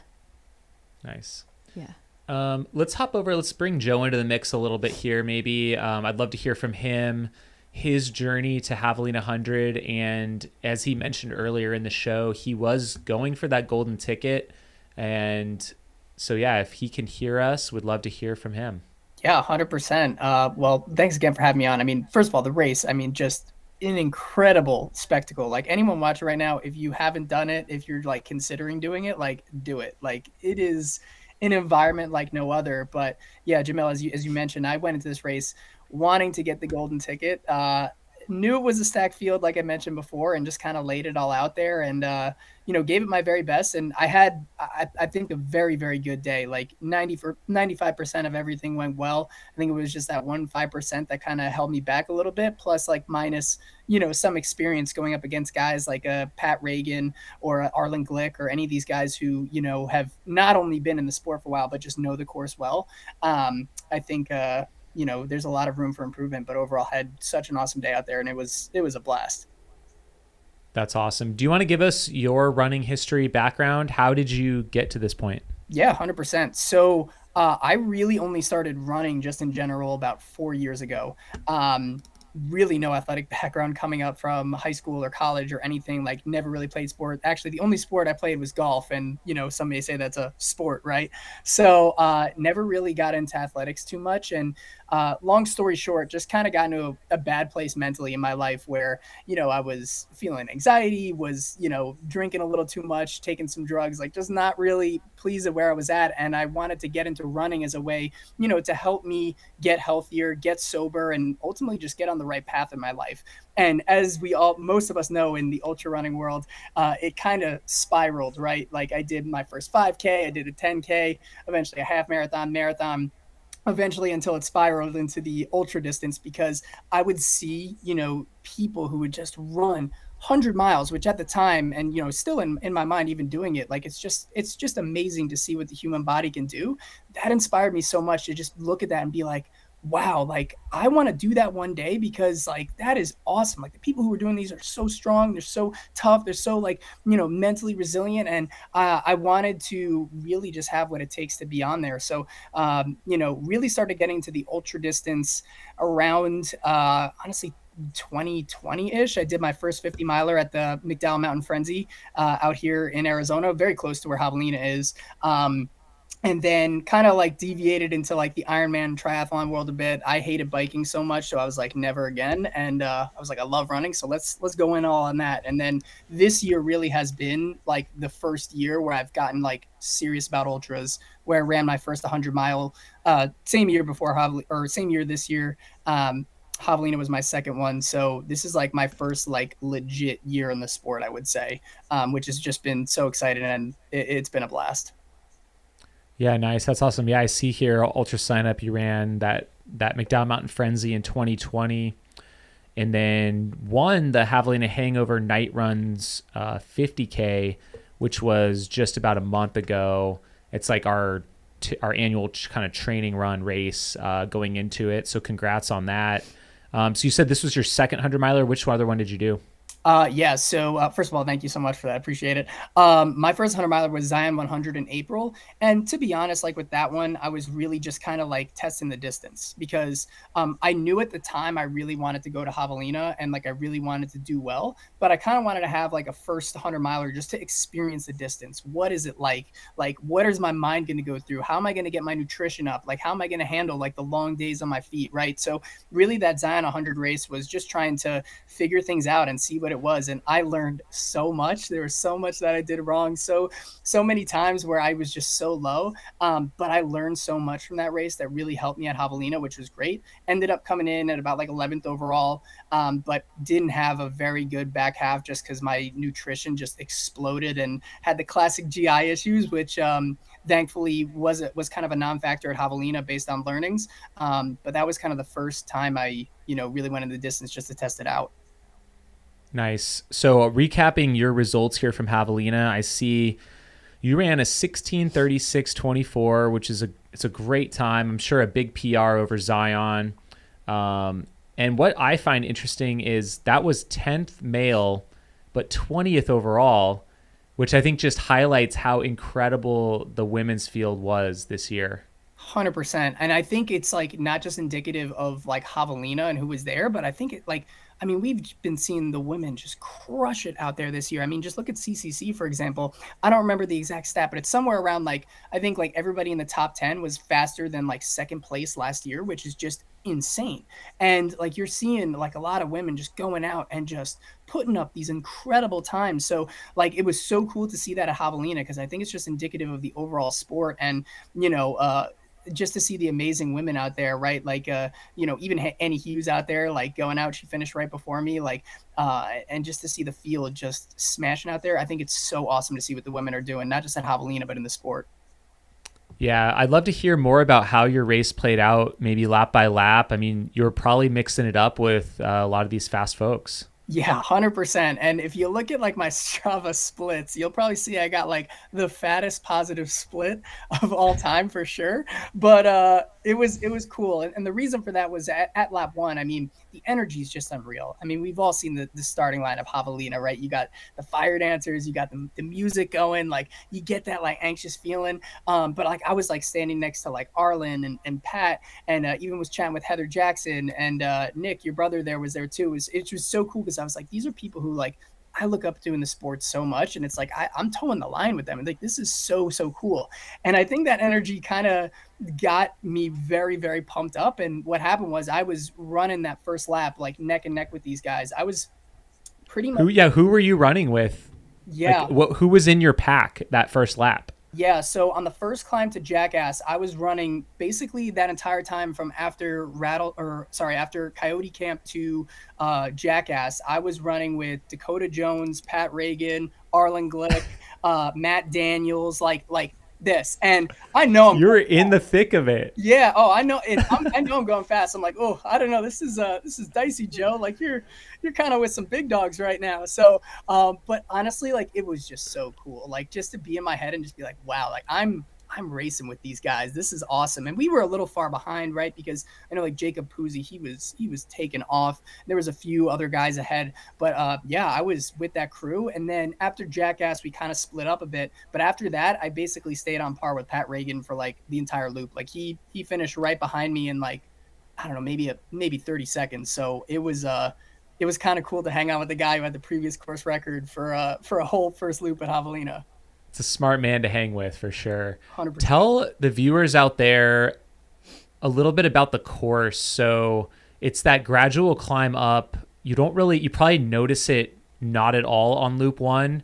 Nice. Yeah. Let's bring Joe into the mix a little bit here. Maybe I'd love to hear from him, his journey to Javelina 100. And as he mentioned earlier in the show, he was going for that golden ticket. And so, yeah, if he can hear us, would love to hear from him. Yeah, 100%. Well, thanks again for having me on. I mean, first of all, the race, I mean, just an incredible spectacle. Like anyone watching right now, if you haven't done it, if you're like considering doing it, like do it. Like it is an environment like no other. But yeah, Jamel, as you mentioned, I went into this race wanting to get the golden ticket. Knew it was a stacked field, like I mentioned before, and just kind of laid it all out there and, gave it my very best. And I had, I think, a very, very good day. Like 95% of everything went well. I think it was just that 5% that kind of held me back a little bit, plus like minus, some experience going up against guys like Pat Reagan or Arlen Glick or any of these guys who, have not only been in the sport for a while, but just know the course well. I think, there's a lot of room for improvement, but overall had such an awesome day out there and it was a blast. That's awesome. Do you want to give us your running history background? How did you get to this point? Yeah, 100%. So I really only started running just in general about 4 years ago. Really no athletic background coming up from high school or college or anything, like never really played sport. Actually, the only sport I played was golf. And, some may say that's a sport, right? So never really got into athletics too much. And long story short, just kind of got into a bad place mentally in my life where, I was feeling anxiety, was, drinking a little too much, taking some drugs, like just not really pleased at where I was at. And I wanted to get into running as a way, to help me get healthier, get sober, and ultimately just get on the right path in my life. And as most of us know in the ultra running world, it kind of spiraled, right? Like I did my first 5K, I did a 10K, eventually a half marathon, eventually until it spiraled into the ultra distance because I would see, people who would just run 100 miles, which at the time, and, still in my mind, even doing it, like, it's just amazing to see what the human body can do. That inspired me so much to just look at that and be like, wow, like I want to do that one day because like that is awesome. Like the people who are doing these are so strong, they're so tough, they're so like, mentally resilient. And I wanted to really just have what it takes to be on there. So, really started getting to the ultra distance around, honestly, 2020-ish. I did my first 50 miler at the McDowell Mountain Frenzy out here in Arizona, very close to where Javelina is. And then kind of like deviated into like the Ironman triathlon world a bit. I hated biking so much, so I was like, never again. And I was like, I love running, so let's go in all on that. And then this year really has been like the first year where I've gotten like serious about ultras, where I ran my first 100-mile same year this year. Javelina was my second one. So this is like my first like legit year in the sport, I would say, which has just been so exciting, and it's been a blast. Yeah, nice. That's awesome. Yeah, I see here ultra sign up. You ran that McDowell Mountain Frenzy in 2020, and then won the Javelina Hangover Night Runs 50K, which was just about a month ago. It's like our annual kind of training run race going into it. So congrats on that. So you said this was your second 100 miler. Which other one did you do? Yeah. So first of all, thank you so much for that. Appreciate it. My first 100 miler was Zion 100 in April, and to be honest, like with that one, I was really just kind of like testing the distance because I knew at the time I really wanted to go to Javelina and like I really wanted to do well, but I kind of wanted to have like a first 100 miler just to experience the distance. What is it like? Like, what is my mind going to go through? How am I going to get my nutrition up? Like, how am I going to handle like the long days on my feet? Right. So really, that Zion 100 race was just trying to figure things out and see what it was. And I learned so much. There was so much that I did wrong. So many times where I was just so low. But I learned so much from that race that really helped me at Javelina, which was great. Ended up coming in at about like 11th overall, but didn't have a very good back half just because my nutrition just exploded and had the classic GI issues, which thankfully was kind of a non-factor at Javelina based on learnings. But that was kind of the first time I, really went in the distance just to test it out. Nice. So recapping your results here from Javelina, I see you ran a 16:36:24, which is it's a great time. I'm sure a big PR over Zion. And what I find interesting is that was 10th male, but 20th overall, which I think just highlights how incredible the women's field was this year. 100%. And I think it's like not just indicative of like Javelina and who was there, but I think we've been seeing the women just crush it out there this year. I mean, just look at CCC, for example. I don't remember the exact stat, but it's somewhere around like, I think like everybody in the top 10 was faster than like second place last year, which is just insane. And like you're seeing like a lot of women just going out and just putting up these incredible times. So like it was so cool to see that at Javelina because I think it's just indicative of the overall sport and, just to see the amazing women out there, right? Like, even Annie Hughes out there, like going out, she finished right before me, like, and just to see the field just smashing out there. I think it's so awesome to see what the women are doing, not just at Javelina, but in the sport. Yeah, I'd love to hear more about how your race played out, maybe lap by lap. I mean, you were probably mixing it up with a lot of these fast folks. Yeah, 100%. And if you look at like my Strava splits, you'll probably see I got like the fattest positive split of all time for sure. But it was cool. And the reason for that was at lap one, I mean, the energy is just unreal. I mean, we've all seen the starting line of Javelina, right? You got the fire dancers, you got the music going, like you get that like anxious feeling. But like I was like standing next to like Arlen and Pat and even was chatting with Heather Jackson and Nick, your brother there was there too. It was so cool because I was like, these are people who like I look up to in the sport so much. And it's like, I'm towing the line with them. And like, this is so cool. And I think that energy kind of got me very, very pumped up. And what happened was I was running that first lap, like neck and neck with these guys. I was pretty much. Who were you running with? Yeah. Like, who was in your pack that first lap? Yeah, so on the first climb to Jackass, I was running basically that entire time from after Coyote Camp to Jackass. I was running with Dakota Jones, Pat Reagan, Arlen Glick, Matt Daniels, like this. And I know you're in the thick of it. Yeah. Oh, I know. And I know I'm going fast. I'm like, oh, I don't know. This is dicey, Joe. Like you're kind of with some big dogs right now. So, but honestly, like it was just so cool. Like just to be in my head and just be like, wow, like I'm racing with these guys. This is awesome. And we were a little far behind, right? Because I know like Jacob Puzzi, he was taken off. There was a few other guys ahead, but yeah, I was with that crew. And then after Jackass, we kind of split up a bit. But after that, I basically stayed on par with Pat Reagan for like the entire loop. Like he finished right behind me in like, I don't know, maybe 30 seconds. So it was kind of cool to hang out with the guy who had the previous course record for a whole first loop at Javelina. It's a smart man to hang with for sure. 100%. Tell the viewers out there a little bit about the course. So it's that gradual climb up. You probably notice it not at all on loop one.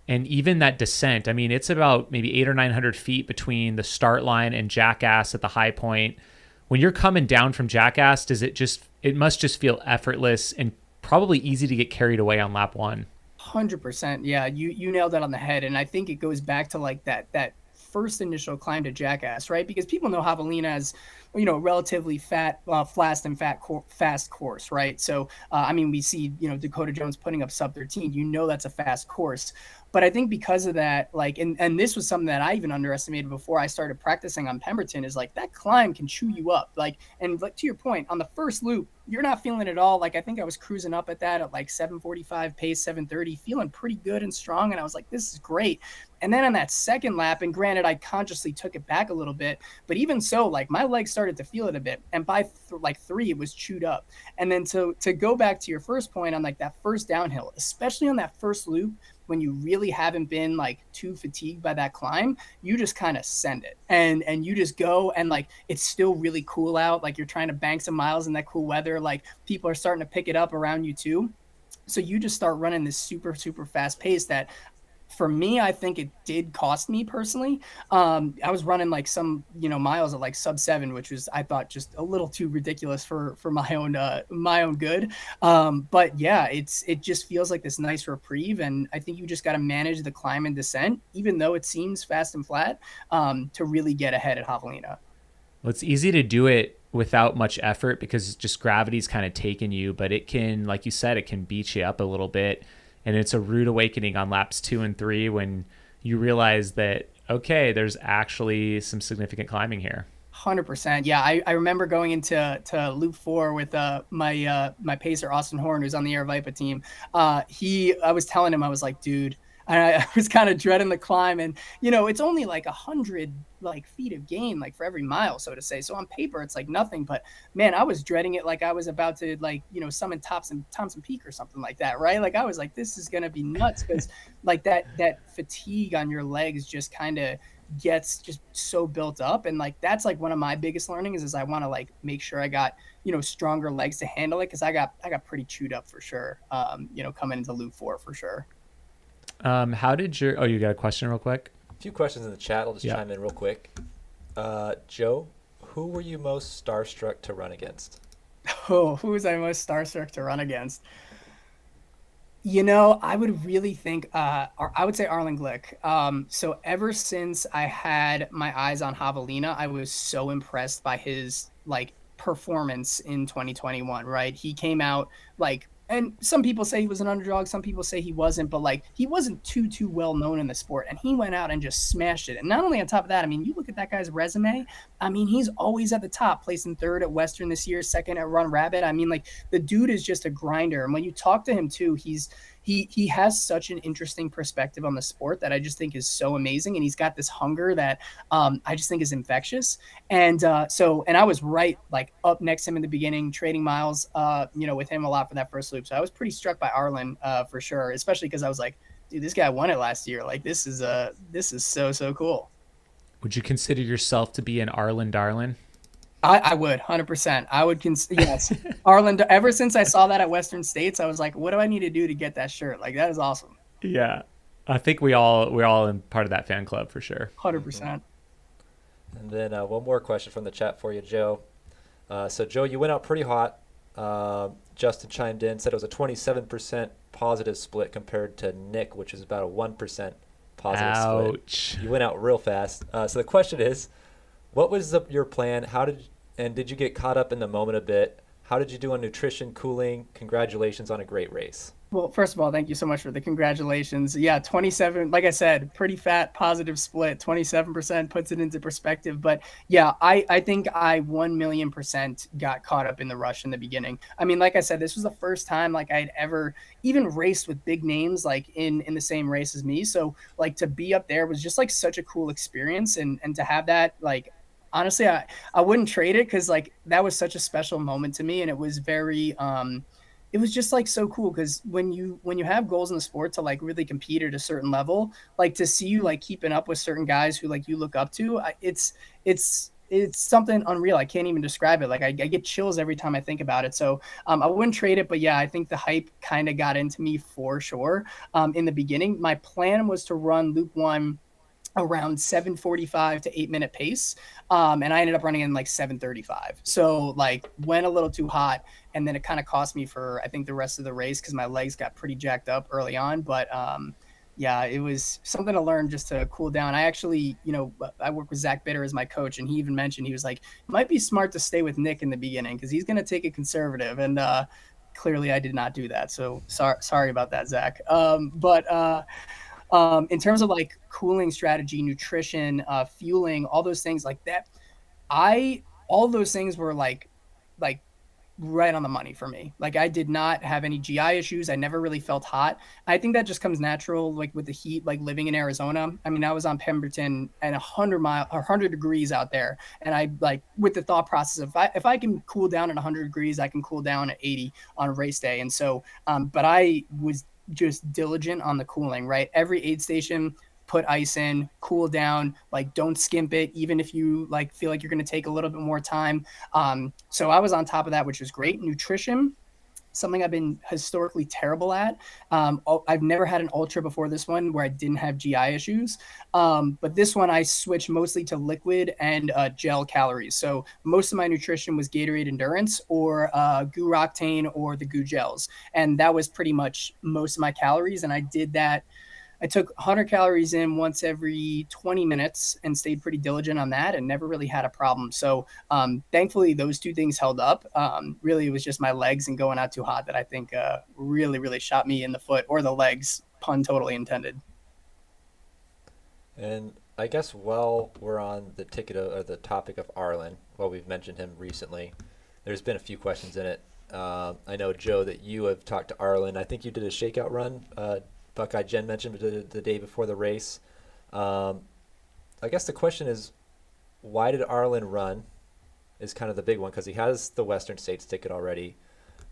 And even that descent, I mean, it's about maybe 800 or 900 feet between the start line and Jackass at the high point. When you're coming down from Jackass, it must just feel effortless and probably easy to get carried away on lap one. 100%. Yeah, you nailed that on the head. And I think it goes back to like that first initial climb to Jackass, right? Because people know Javelina as, relatively fast course, right? So I mean, we see Dakota Jones putting up sub 13. That's a fast course. But I think because of that, like, and this was something that I even underestimated before I started practicing on Pemberton, is like that climb can chew you up. Like, and like to your point, on the first loop, you're not feeling it at all. Like, I think I was cruising up at that at like 7:45 pace, 7:30, feeling pretty good and strong. And I was like, this is great. And then on that second lap, and granted, I consciously took it back a little bit, but even so, like my legs started to feel it a bit. And by like 3, it was chewed up. And then to go back to your first point on like that first downhill, especially on that first loop, when you really haven't been like too fatigued by that climb, you just kind of send it and you just go, and like it's still really cool out. Like you're trying to bank some miles in that cool weather. Like people are starting to pick it up around you too. So you just start running this super, super fast pace that, for me, I think it did cost me personally. I was running like some, miles at like sub 7, which was, I thought, just a little too ridiculous for my own good. But yeah, it just feels like this nice reprieve. And I think you just got to manage the climb and descent, even though it seems fast and flat, to really get ahead at Javelina. Well, it's easy to do it without much effort because just gravity's kind of taken you, but it can, like you said, it can beat you up a little bit. And it's a rude awakening on laps 2 and 3 when you realize that, okay, there's actually some significant climbing here. 100%. Yeah, I remember going into loop 4 with my pacer Austin Horn, who's on the Aravaipa team. I was telling him, I was like, dude, I was kind of dreading the climb, and it's only like 100 like feet of gain like for every mile, so to say. So on paper it's like nothing, but man, I was dreading it like I was about to like summon Thompson Peak or something like that, right? Like I was like, this is gonna be nuts, because like that fatigue on your legs just kind of gets just so built up. And like that's like one of my biggest learnings is I want to like make sure I got stronger legs to handle it, because I got pretty chewed up for sure, coming into loop 4 for sure. How did you got a question real quick? A few questions in the chat. I'll just chime in real quick. Joe, who were you most starstruck to run against? Oh, who was I most starstruck to run against? I would really think, I would say Arlen Glick. So ever since I had my eyes on Javelina, I was so impressed by his like performance in 2021, right? He came out like, and some people say he was an underdog, some people say he wasn't, but like he wasn't too well known in the sport, and he went out and just smashed it. And not only on top of that, I mean, you look at that guy's resume, I mean, he's always at the top, placing 3rd at Western this year, 2nd at Run Rabbit. I mean, like the dude is just a grinder. And when you talk to him too, he has such an interesting perspective on the sport that I just think is so amazing. And he's got this hunger that I just think is infectious. And and I was right, like up next to him in the beginning, trading miles, with him a lot for that first loop. So I was pretty struck by Arlen for sure, especially because I was like, dude, this guy won it last year. Like this is so cool. Would you consider yourself to be an Arlen darling? I would 100%. I would yes. Arlen, ever since I saw that at Western States, I was like, what do I need to do to get that shirt? Like that is awesome. Yeah. I think we're all in part of that fan club for sure. 100%. And then one more question from the chat for you, Joe. So Joe, you went out pretty hot. Justin chimed in, said it was a 27% positive split compared to Nick, which is about a 1% positive split. You went out real fast. So the question is, what was your plan? Did you get caught up in the moment a bit? How did you do on nutrition, cooling? Congratulations on a great race. Well, first of all, thank you so much for the congratulations. Yeah, 27, like I said, pretty fat positive split, 27% puts it into perspective. But yeah, I think I 1,000,000% got caught up in the rush in the beginning. I mean, like I said, this was the first time like I'd ever even raced with big names like in the same race as me. So like to be up there was just like such a cool experience, and to have that, like, honestly, I wouldn't trade it, because like that was such a special moment to me, and it was very it was just like so cool, because when you have goals in the sport to like really compete at a certain level, like to see you like keeping up with certain guys who like you look up to, it's something unreal. I can't even describe it. Like I get chills every time I think about it. So I wouldn't trade it, but yeah, I think the hype kind of got into me for sure. In the beginning, my plan was to run loop 1 around 7:45 to 8-minute pace. And I ended up running in like 7:35. So like went a little too hot, and then it kind of cost me for, I think, the rest of the race, because my legs got pretty jacked up early on. But yeah, it was something to learn just to cool down. I actually, I work with Zach Bitter as my coach, and he even mentioned, he was like, it might be smart to stay with Nick in the beginning because he's going to take it conservative. And clearly I did not do that. So sorry about that, Zach. In terms of like cooling strategy, nutrition, fueling, all those things like that, all those things were like right on the money for me. Like I did not have any GI issues. I never really felt hot. I think that just comes natural, like with the heat, like living in Arizona. I mean, I was on Pemberton and 100 degrees out there. And I like with the thought process of if I can cool down at 100 degrees, I can cool down at 80 on a race day. And so, but I was just diligent on the cooling, right? Every aid station, put ice in, cool down, like don't skimp it, even if you like feel like you're going to take a little bit more time. So I was on top of that, which was great. Nutrition, something I've been historically terrible at. I've never had an ultra before this one where I didn't have GI issues. But this one I switched mostly to liquid and gel calories. So most of my nutrition was Gatorade Endurance or Goo Octane or the Goo Gels. And that was pretty much most of my calories. And I did that. I took 100 calories in once every 20 minutes and stayed pretty diligent on that and never really had a problem. So thankfully, those two things held up. Really, it was just my legs and going out too hot that I think really, really shot me in the foot or the legs, pun totally intended. And I guess while we're on the topic of Arlen, while we've mentioned him recently, there's been a few questions in it. I know, Joe, that you have talked to Arlen. I think you did a shakeout run. Buckeye Jen mentioned the day before the race. I guess the question is, why did Arlen run is kind of the big one because he has the Western States ticket already.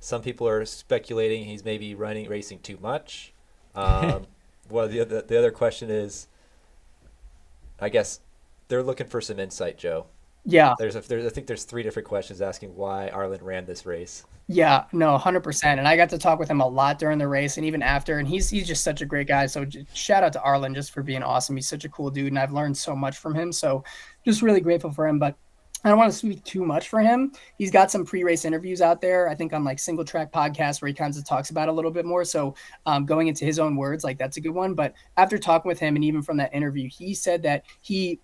Some people are speculating he's maybe racing too much. Well, the other question is, I guess they're looking for some insight, Joe. Yeah. I think there's 3 different questions asking why Arlen ran this race. Yeah, no, 100%. And I got to talk with him a lot during the race and even after, and he's just such a great guy. So shout out to Arlen just for being awesome. He's such a cool dude, and I've learned so much from him. So just really grateful for him. But I don't want to speak too much for him. He's got some pre-race interviews out there, I think on like Single Track podcast where he kind of talks about it a little bit more. So going into his own words, like that's a good one. But after talking with him and even from that interview, he said that he,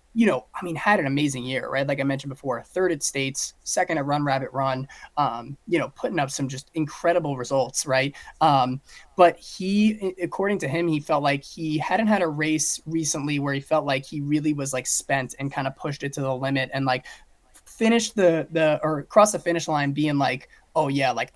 had an amazing year, right? Like I mentioned before, 3rd at States, 2nd at Run Rabbit Run, putting up some just incredible results, right? But he, according to him, he felt like he hadn't had a race recently where he felt like he really was like spent and kind of pushed it to the limit and like finished or cross the finish line being like, oh yeah, like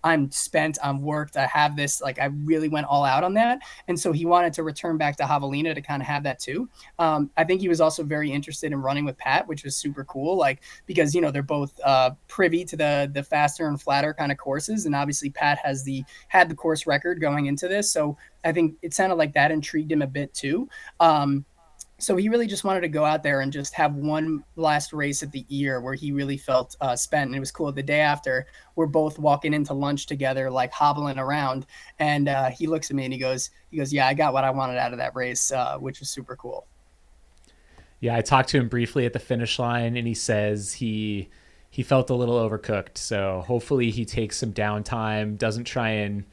I'm spent, I'm worked, I have this, like I really went all out on that. And so he wanted to return back to Javelina to kind of have that too. I think he was also very interested in running with Pat, which was super cool, like because they're both privy to the faster and flatter kind of courses, and obviously Pat had the course record going into this, so I think it sounded like that intrigued him a bit too. So he really just wanted to go out there and just have one last race of the year where he really felt spent. And it was cool. The day after, we're both walking into lunch together, like hobbling around. And he looks at me and he goes, yeah, I got what I wanted out of that race, which was super cool. Yeah, I talked to him briefly at the finish line, and he says he felt a little overcooked. So hopefully he takes some downtime, doesn't try and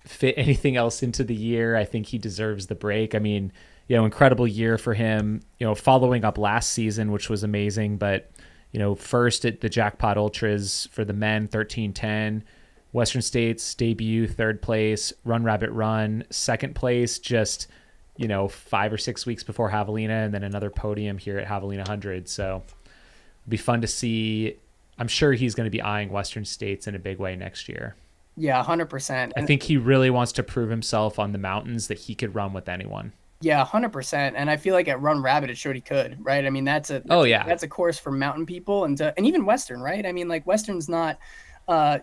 fit anything else into the year. I think he deserves the break. I mean, incredible year for him, following up last season, which was amazing. But, first at the Jackpot Ultras for the men, 13:10, Western States debut, 3rd place, Run Rabbit Run, 2nd place, just, 5 or 6 weeks before Javelina, and then another podium here at Javelina 100. So it'll be fun to see. I'm sure he's going to be eyeing Western States in a big way next year. Yeah, 100%. I think he really wants to prove himself on the mountains that he could run with anyone. Yeah, 100%. And I feel like at Run Rabbit, it showed he could, right? I mean, that's a course for mountain people and even Western, right? I mean, like Western's not,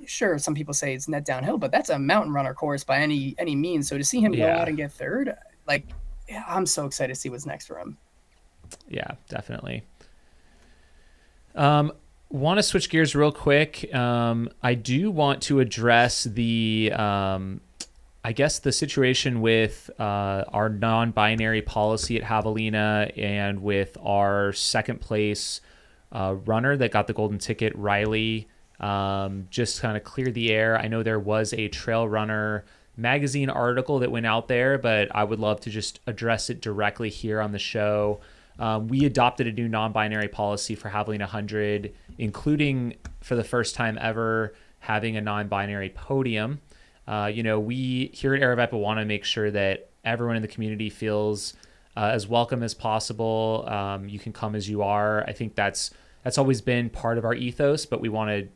sure, some people say it's net downhill, but that's a mountain runner course by any means. So to see him go out and get 3rd, like, yeah, I'm so excited to see what's next for him. Yeah, definitely. Want to switch gears real quick. I do want to address the situation with our non-binary policy at Javelina and with our 2nd place runner that got the golden ticket, Riley, just kind of clear the air. I know there was a trail runner magazine article that went out there, but I would love to just address it directly here on the show. We adopted a new non-binary policy for Javelina 100, including for the first time ever having a non-binary podium. We here at Aravaipa want to make sure that everyone in the community feels as welcome as possible. You can come as you are. I think that's always been part of our ethos, but we want to,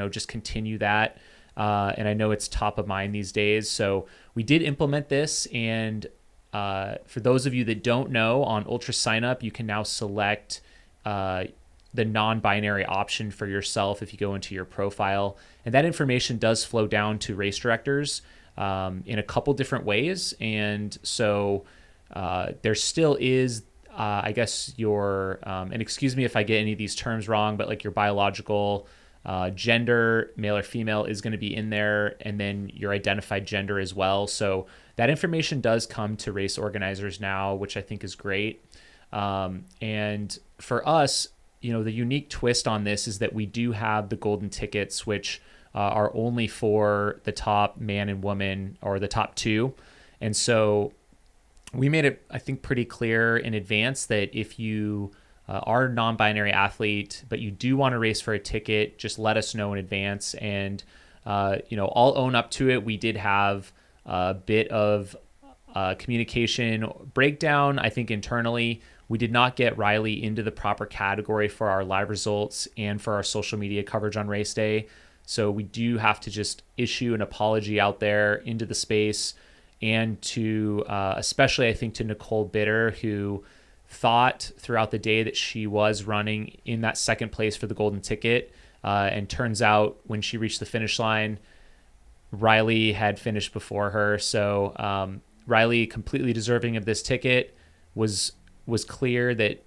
just continue that. And I know it's top of mind these days. So we did implement this. And for those of you that don't know, on Ultra Sign Up, you can now select the non-binary option for yourself if you go into your profile. And that information does flow down to race directors in a couple different ways. And so there still is, I guess, your, and excuse me if I get any of these terms wrong, but like your biological gender, male or female, is going to be in there, and then your identified gender as well. So that information does come to race organizers now, which I think is great. And for us, the unique twist on this is that we do have the golden tickets, which are only for the top man and woman, or the top two. And so we made it, I think, pretty clear in advance that if you are a non-binary athlete, but you do want to race for a ticket, just let us know in advance. And, I'll own up to it. We did have a bit of communication breakdown, I think, internally. We did not get Riley into the proper category for our live results and for our social media coverage on race day. So we do have to just issue an apology out there into the space, and to especially, I think, to Nicole Bitter, who thought throughout the day that she was running in that second place for the golden ticket. And turns out when she reached the finish line, Riley had finished before her. So Riley, completely deserving of this ticket, was clear that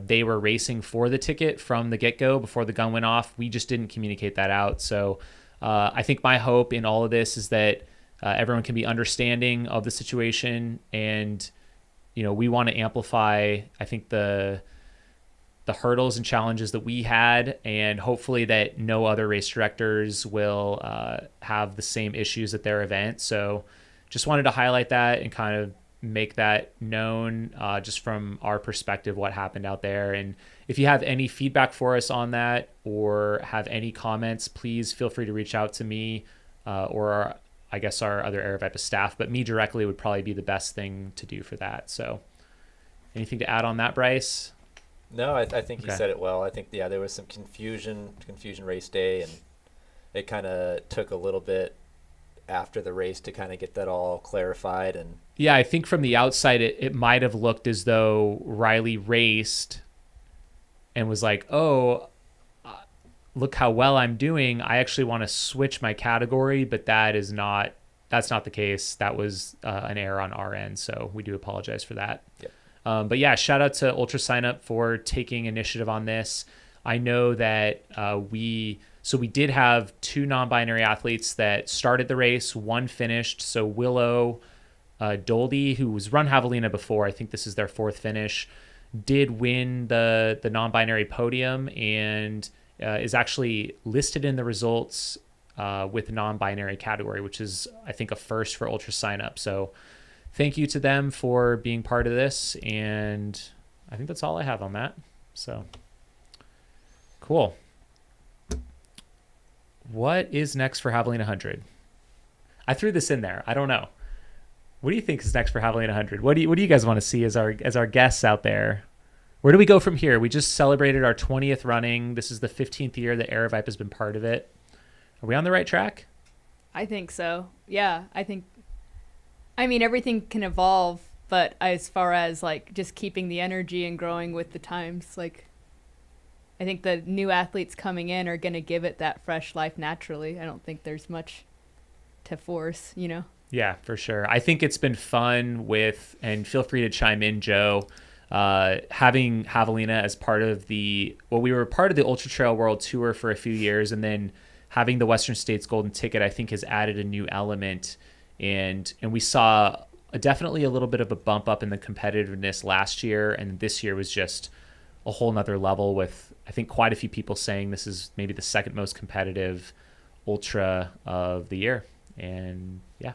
they were racing for the ticket from the get-go before the gun went off. We just didn't communicate that out. So I think my hope in all of this is that everyone can be understanding of the situation, and we want to amplify, I think, the hurdles and challenges that we had, and hopefully that no other race directors will have the same issues at their event. So just wanted to highlight that and kind of make that known, just from our perspective, what happened out there. And if you have any feedback for us on that, or have any comments, please feel free to reach out to me or I guess our other Aravaipa staff, but me directly would probably be the best thing to do for that. So anything to add on that, Bryce? No, I think you said it well. I think, there was some confusion race day, and it kind of took a little bit after the race to kind of get that all clarified. And yeah, I think from the outside, it might have looked as though Riley raced and was like, oh, look how well I'm doing. I actually want to switch my category, but that's not the case. That was an error on our end. So we do apologize for that. Yep. But yeah, shout out to Ultra Sign Up for taking initiative on this. I know that we did have two non-binary athletes that started the race. One finished. So Willow Doldy, who was run Javelina before, I think this is their fourth finish, did win the non-binary podium, and is actually listed in the results with the non-binary category, which is, I think, a first for Ultra Sign Up. So thank you to them for being part of this. And I think that's all I have on that. So cool. What is next for Javelina 100? I threw this in there. I don't know. What do you think is next for Javelina 100? What do you guys want to see as our guests out there? Where do we go from here? We just celebrated our 20th running. This is the 15th year that Aravaipa has been part of it. Are we on the right track? I think so. Yeah, everything can evolve, but as far as like just keeping the energy and growing with the times, like I think the new athletes coming in are going to give it that fresh life naturally. I don't think there's much to force, Yeah, for sure. I think it's been fun and feel free to chime in, Joe, having Javelina as part of we were part of the Ultra Trail World Tour for a few years, and then having the Western States Golden Ticket, I think, has added a new element, and we saw definitely a little bit of a bump up in the competitiveness last year, and this year was just a whole nother level, with I think quite a few people saying this is maybe the second most competitive ultra of the year. And yeah,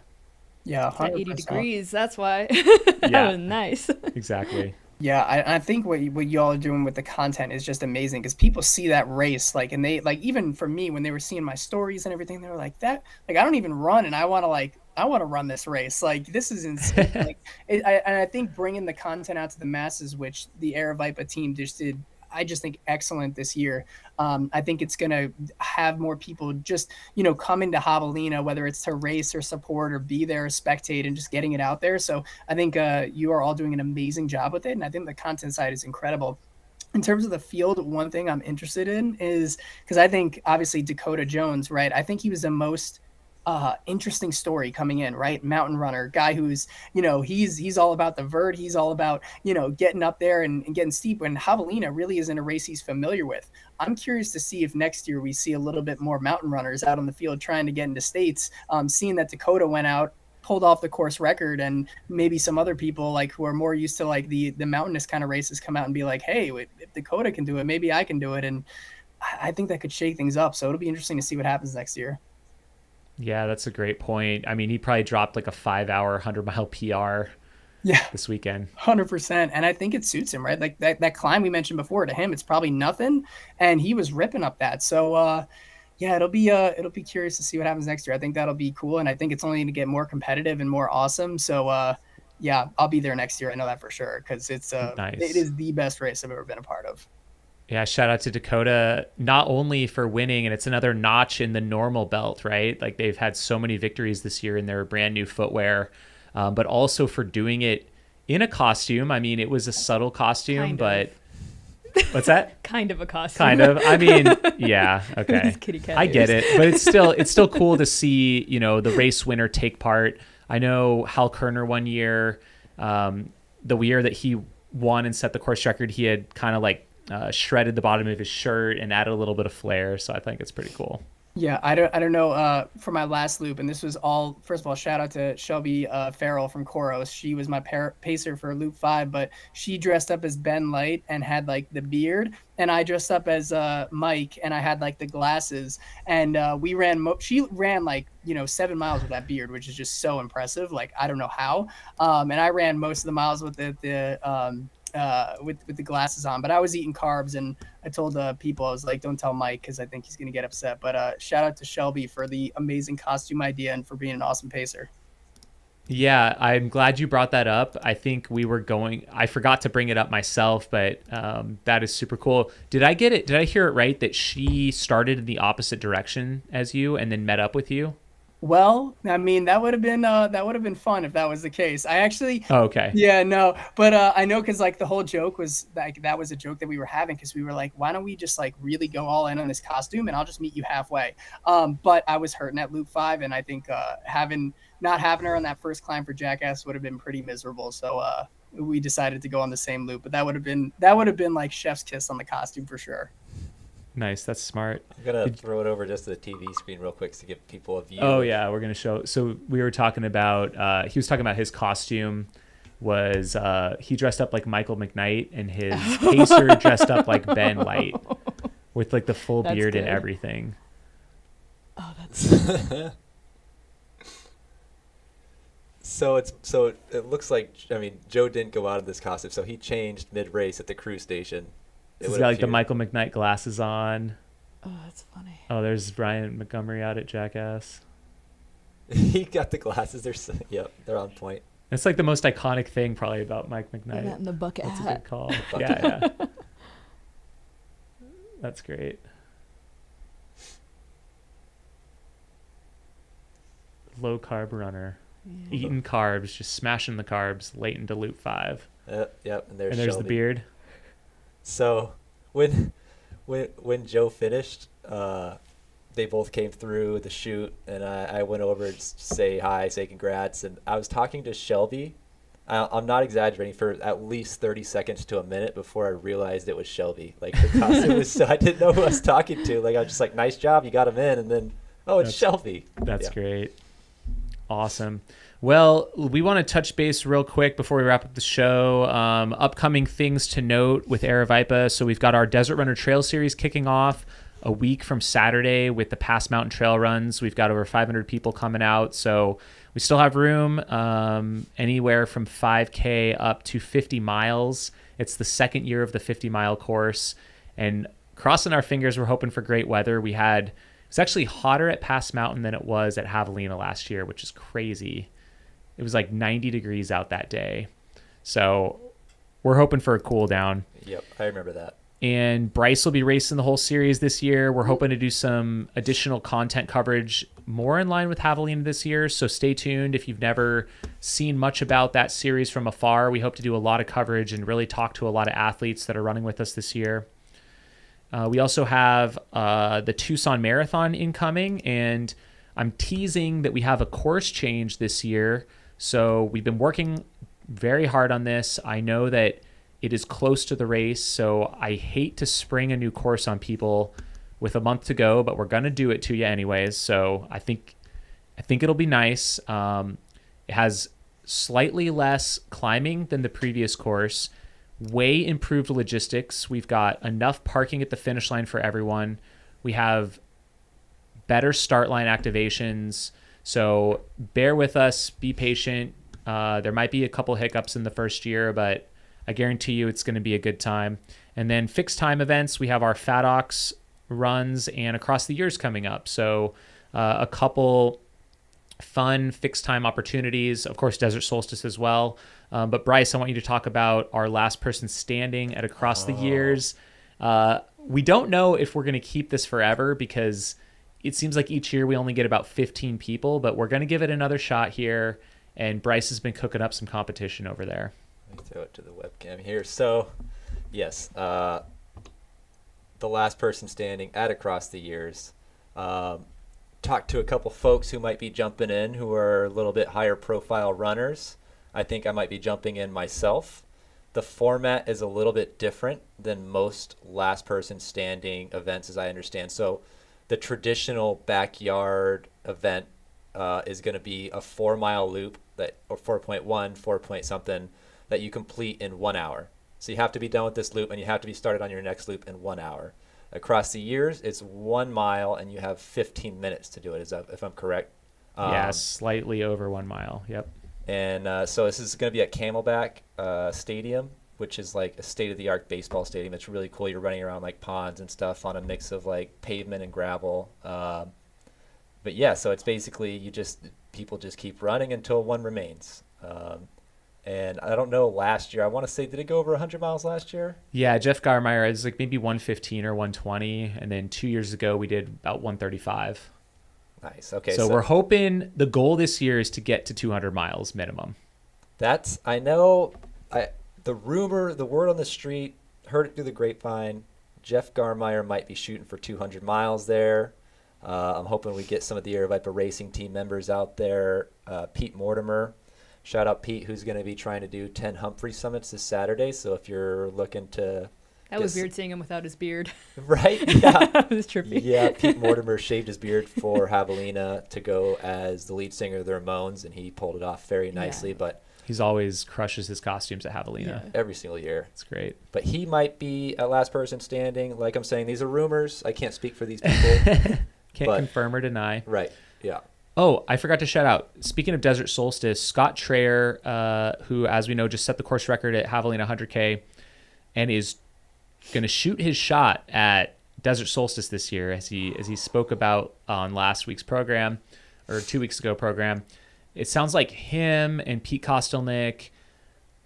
Yeah, It's at 80 100%. degrees. That's why. That Yeah. was nice. Exactly. Yeah, I think what y'all are doing with the content is just amazing because people see that race, like, and they like, even for me when they were seeing my stories and everything, they were like, that, like, I don't even run, and I want to run this race. Like, this is insane. Like, and I think bringing the content out to the masses, which the Aravaipa team just did, I just think excellent this year. I think it's going to have more people just, come into Javelina, whether it's to race or support or be there or spectate, and just getting it out there. So I think you are all doing an amazing job with it. And I think the content side is incredible. In terms of the field, one thing I'm interested in is, because I think obviously Dakota Jones, right? I think he was the most interesting story coming in, right? Mountain runner, guy who's, he's all about the vert. He's all about, getting up there and getting steep, when Javelina really isn't a race he's familiar with. I'm curious to see if next year we see a little bit more mountain runners out on the field trying to get into states, seeing that Dakota went out, pulled off the course record, and maybe some other people like who are more used to like the mountainous kind of races come out and be like, hey, if Dakota can do it, maybe I can do it. And I think that could shake things up. So it'll be interesting to see what happens next year. Yeah, that's a great point. I mean, he probably dropped like a 5-hour, 100-mile PR this weekend. 100%. And I think it suits him, right? Like that climb we mentioned before, to him, it's probably nothing. And he was ripping up that. So, it'll be curious to see what happens next year. I think that'll be cool. And I think it's only going to get more competitive and more awesome. So, I'll be there next year. I know that for sure. Cause it's, nice. It is the best race I've ever been a part of. Yeah, shout out to Dakota, not only for winning, and it's another notch in the normal belt, right? Like, they've had so many victories this year in their brand new footwear, but also for doing it in a costume. I mean, it was a subtle costume, but what's that? Kind of a costume. Kind of. I mean, yeah, okay. Kitty cat I get ears. it, but it's still cool to see, the race winner take part. I know Hal Kerner one year, the year that he won and set the course record, he had kind of like shredded the bottom of his shirt and added a little bit of flair. So I think it's pretty cool. Yeah, I don't know. For my last loop, and this was all, first of all, shout out to Shelby Farrell from Koros. She was my pacer for loop 5, but she dressed up as Ben Light and had like the beard, and I dressed up as Mike and I had like the glasses. And we ran. She ran like 7 miles with that beard, which is just so impressive. Like, I don't know how. And I ran most of the miles with with the glasses on, but I was eating carbs, and I told people, I was like, don't tell Mike, because I think he's going to get upset. But shout out to Shelby for the amazing costume idea and for being an awesome pacer. Yeah, I'm glad you brought that up. I think I forgot to bring it up myself, but that is super cool. Did I hear it right that she started in the opposite direction as you and then met up with you? Well, I mean, that would have been fun if that was the case. I actually. Oh, okay. Yeah, no, but I know, because like the whole joke was like, that was a joke that we were having, because we were like, why don't we just like really go all in on this costume, and I'll just meet you halfway. But I was hurting at loop 5, and I think not having her on that first climb for Jackass would have been pretty miserable. So we decided to go on the same loop. But that would have been like chef's kiss on the costume for sure. Nice. That's smart. I'm going to throw it over just to the TV screen real quick to give people a view. Oh, yeah. We're going to show. So we were talking about, he was talking about his costume was, he dressed up like Michael McKnight, and his pacer dressed up like Ben Light with like the full beard and everything. Oh, that's So it looks like, I mean, Joe didn't go out of this costume, so he changed mid-race at the crew station. He's got like the Michael McKnight glasses on. Oh, that's funny. Oh, there's Brian Montgomery out at Jackass. He got the glasses. They're on point. It's like the most iconic thing probably about Mike And McKnight. that in the bucket That's a hat. good call. Yeah. That's great. Low carb runner. Yeah. Eating carbs, just smashing the carbs late into loop 5. Yep. And there's the Shelby. beard. So when Joe finished, they both came through the chute, and I went over to say hi, say congrats, and I was talking to Shelby. I'm not exaggerating, for at least 30 seconds to a minute before I realized it was Shelby. Like, the costume was I didn't know who I was talking to. Like, I was just like, nice job, you got him in, and then, it's Shelby. That's great. Awesome. Well, we want to touch base real quick before we wrap up the show. Upcoming things to note with Aravaipa. So we've got our Desert Runner Trail Series kicking off. a week from Saturday with the Pass Mountain Trail runs. We've got over 500 people coming out, so we still have room, anywhere from 5K up to 50 miles. It's the second year of the 50-mile course, and crossing our fingers, we're hoping for great weather. It's actually hotter at Pass Mountain than it was at Javelina last year, which is crazy. It was like 90 degrees out that day. So we're hoping for a cool down. Yep, I remember that. And Bryce will be racing the whole series this year. We're hoping to do some additional content coverage more in line with Javelina this year. So stay tuned. If you've never seen much about that series from afar, we hope to do a lot of coverage and really talk to a lot of athletes that are running with us this year. We also have the Tucson Marathon incoming, and I'm teasing that we have a course change this year. So we've been working very hard on this. I know that it is close to the race, so I hate to spring a new course on people with a month to go, but we're going to do it to you anyways. So I think it'll be nice. It has slightly less climbing than the previous course, way improved logistics. We've got enough parking at the finish line for everyone. We have better start line activations. So bear with us, be patient. There might be a couple hiccups in the first year, but I guarantee you it's going to be a good time. And then fixed time events, we have our FatOx runs and across the years coming up. So a couple fun fixed time opportunities, of course, Desert Solstice as well. But Bryce, I want you to talk about our last person standing at across the years. We don't know if we're going to keep this forever because it seems like each year we only get about 15 people, but we're going to give it another shot here. And Bryce has been cooking up some competition over there. Let me throw it to the webcam here. So, yes, the last person standing at across the years. Talked to a couple folks who might be jumping in who are a little bit higher profile runners. I think I might be jumping in myself. The format is a little bit different than most last person standing events, as I understand. So the traditional backyard event is going to be a 4-mile loop or 4.1, 4 point something that you complete in 1 hour. So you have to be done with this loop and you have to be started on your next loop in 1 hour. Across the years, it's 1 mile and you have 15 minutes to do it. Is that, if I'm correct? Yeah, slightly over 1 mile. Yep. And so this is going to be at Camelback Stadium, which is like a state-of-the-art baseball stadium. It's really cool. You're running around like ponds and stuff on a mix of like pavement and gravel. But yeah, so it's basically people just keep running until one remains. And I don't know, last year, I want to say, did it go over 100 miles last year? Yeah, Jeff Garmeyer is like maybe 115 or 120. And then 2 years ago, we did about 135. Nice. Okay. So we're hoping the goal this year is to get to 200 miles minimum. I know, the word on the street, heard it through the grapevine. Jeff Garmeyer might be shooting for 200 miles there. I'm hoping we get some of the Aravaipa Racing team members out there. Pete Mortimer. Shout out Pete, who's going to be trying to do 10 Humphrey Summits this Saturday. So if you're looking to... That was weird seeing him without his beard. Right? Yeah. That was trippy. Yeah, Pete Mortimer shaved his beard for Javelina to go as the lead singer of the Ramones, and he pulled it off very nicely. Yeah. But He's always crushes his costumes at Javelina. Yeah. every single year. It's great. But he might be at last person standing. Like I'm saying, these are rumors. I can't speak for these people. Can't confirm or deny. Right. Yeah. Oh, I forgot to shout out. Speaking of Desert Solstice, Scott Traer, who, as we know, just set the course record at Javelina 100K and is going to shoot his shot at Desert Solstice this year, as he spoke about on last week's program, or 2 weeks ago program. It sounds like him and Pete Kostelnik.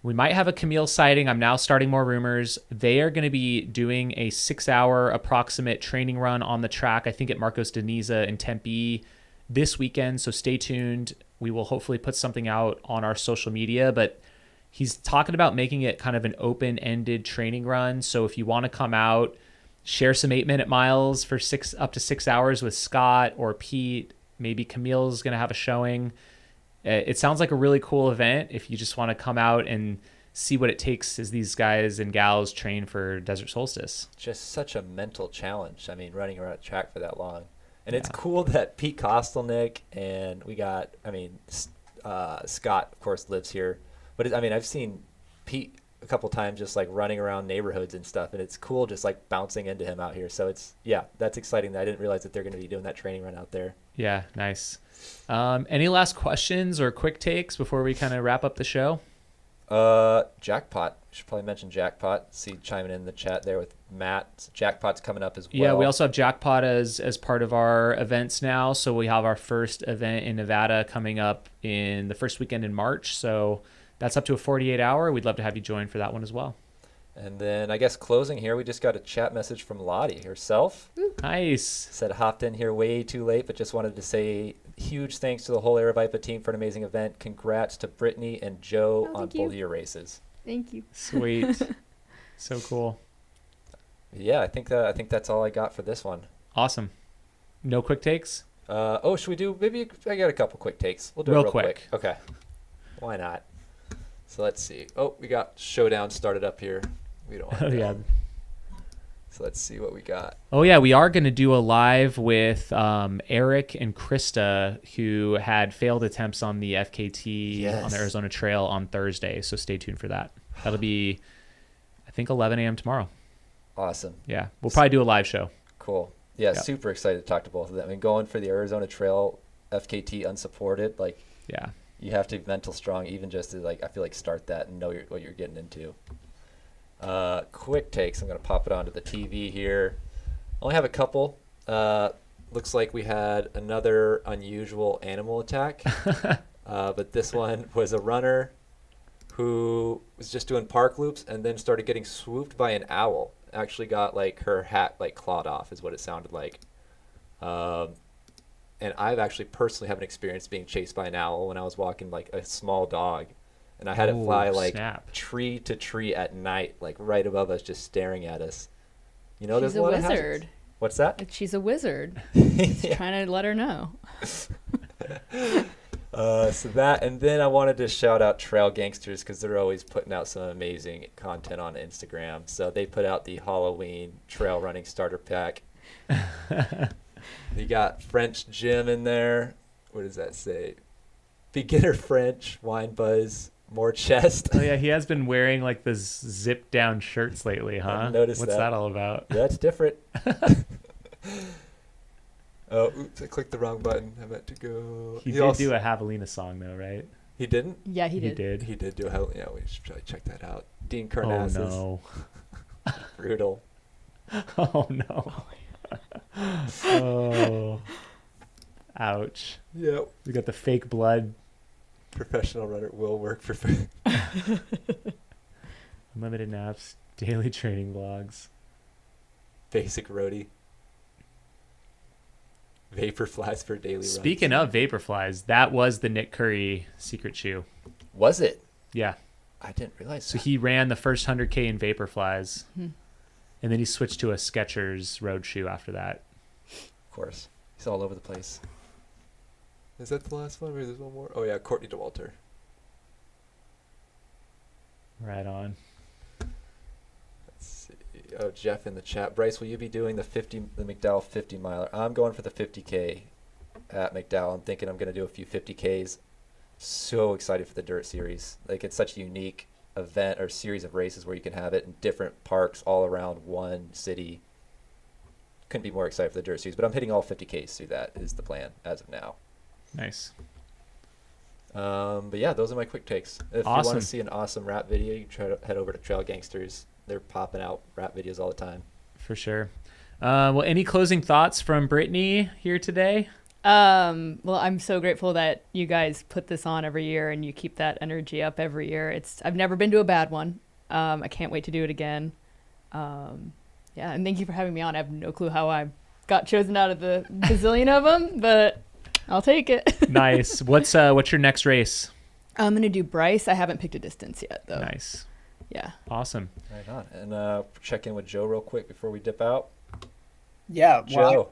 We might have a Camille sighting. I'm now starting more rumors. They are going to be doing a 6-hour approximate training run on the track, I think at Marcos de Niza in Tempe this weekend. So stay tuned. We will hopefully put something out on our social media, but he's talking about making it kind of an open-ended training run. So if you want to come out, share some 8-minute miles for up to 6 hours with Scott or Pete, maybe Camille's going to have a showing. It sounds like a really cool event if you just want to come out and see what it takes as these guys and gals train for Desert Solstice. Just such a mental challenge. I mean, running around a track for that long. And it's cool that Pete Kostelnik and we got, Scott, of course, lives here. But, I've seen Pete a couple times just like running around neighborhoods and stuff, and it's cool just like bouncing into him out here. So it's, yeah, that's exciting. I didn't realize that they're going to be doing that training run out there. Yeah, nice. Any last questions or quick takes before we kind of wrap up the show? Jackpot. Should probably mention Jackpot. See chiming in the chat there with Matt. So Jackpot's coming up as well. Yeah, we also have Jackpot as part of our events now. So we have our first event in Nevada coming up in the first weekend in March. So that's up to a 48-hour. We'd love to have you join for that one as well. And then I guess closing here, we just got a chat message from Lottie herself. Nice. Said hopped in here way too late, but just wanted to say huge thanks to the whole Aravaipa team for an amazing event. Congrats to Brittany and Joe on both of your races. Thank you. Sweet. So cool. Yeah, I think that's all I got for this one. Awesome. No quick takes? Should we do, maybe I got a couple quick takes. We'll do Real it real quick. Okay. Why not? So let's see. Oh, we got Showdown started up here. We don't want Oh, yeah. So let's see what we got. Oh, yeah. We are going to do a live with Eric and Krista, who had failed attempts on the FKT on the Arizona Trail on Thursday. So stay tuned for that. That'll be, I think, 11 a.m. tomorrow. Awesome. Yeah. We'll probably do a live show. Cool. Yeah, Yep. super excited to talk to both of them. I mean, going for the Arizona Trail FKT unsupported, like, Yeah. you have to be mental strong even just to, like, I feel like start that and know what you're getting into. Quick takes. I'm going to pop it onto the TV here. Only have a couple. Looks like we had another unusual animal attack. But this one was a runner who was just doing park loops and then started getting swooped by an owl. Actually got like her hat like clawed off is what it sounded like. And I've actually personally have an experience being chased by an owl when I was walking like a small dog. And I had it fly like tree to tree at night, like right above us, just staring at us. You know, She's there's a lot of hazards. wizard. What's that? She's a wizard. Just trying to let her know. So that, and then I wanted to shout out Trail Gangsters because they're always putting out some amazing content on Instagram. So they put out the Halloween trail running starter pack. You got French Jim in there. What does that say? Beginner French, wine buzz, more chest. Oh, yeah. He has been wearing like the zip down shirts lately, huh? I noticed What's that all about? That's different. Oh, oops, I clicked the wrong button. I meant to go. He did do a Javelina song, though, right? He didn't? Yeah, he did. He did do a Yeah, we should probably check that out. Dean Carnassus. Oh, no. Brutal. Oh, no. Oh. Ouch. Yep. We got the fake blood. Professional runner will work for Unlimited naps, daily training vlogs. basic roadie. Vapor flies for daily runs. Speaking of vapor flies, that was the Nick Curry secret shoe. Was it? Yeah. I didn't realize So that. he ran the first 100K in vapor flies, Hmm. and then he switched to a Skechers road shoe after that. Of course. He's all over the place. Is that the last one? Or there's one more? Oh, yeah, Courtney DeWalter. Right on. Let's see. Oh, Jeff in the chat. Bryce, will you be doing the McDowell 50 miler? I'm going for the 50K at McDowell. I'm thinking I'm going to do a few 50Ks. So excited for the Dirt Series. Like, it's such a unique event or series of races where you can have it in different parks all around one city. Couldn't be more excited for the Dirt Series, but I'm hitting all 50Ks through that is the plan as of now. Nice. But yeah, those are my quick takes. If you want Awesome. to see an awesome rap video, you can try to head over to Trail Gangsters. They're popping out rap videos all the time. For sure. Well, any closing thoughts from Brittany here today? Well, I'm so grateful that you guys put this on every year and you keep that energy up every year. I've never been to a bad one. I can't wait to do it again. Yeah, and thank you for having me on. I have no clue how I got chosen out of the bazillion of them, but I'll take it. Nice. What's your next race? I'm gonna do Bryce. I haven't picked a distance yet, though. Nice. Yeah. Awesome. Right on. And check in with Joe real quick before we dip out. Yeah, well, Joe.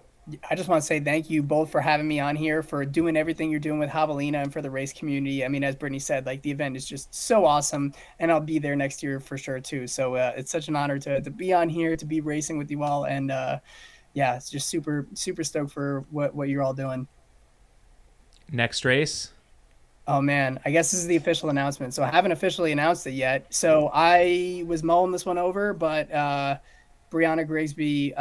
I just want to say thank you both for having me on here, for doing everything you're doing with Javelina and for the race community. I mean, as Brittany said, like the event is just so awesome, and I'll be there next year for sure too. So it's such an honor to be on here, to be racing with you all, and yeah, it's just super stoked for what you're all doing. Next race? Oh man, I guess this is the official announcement. So I haven't officially announced it yet. So I was mulling this one over, but Brianna Grigsby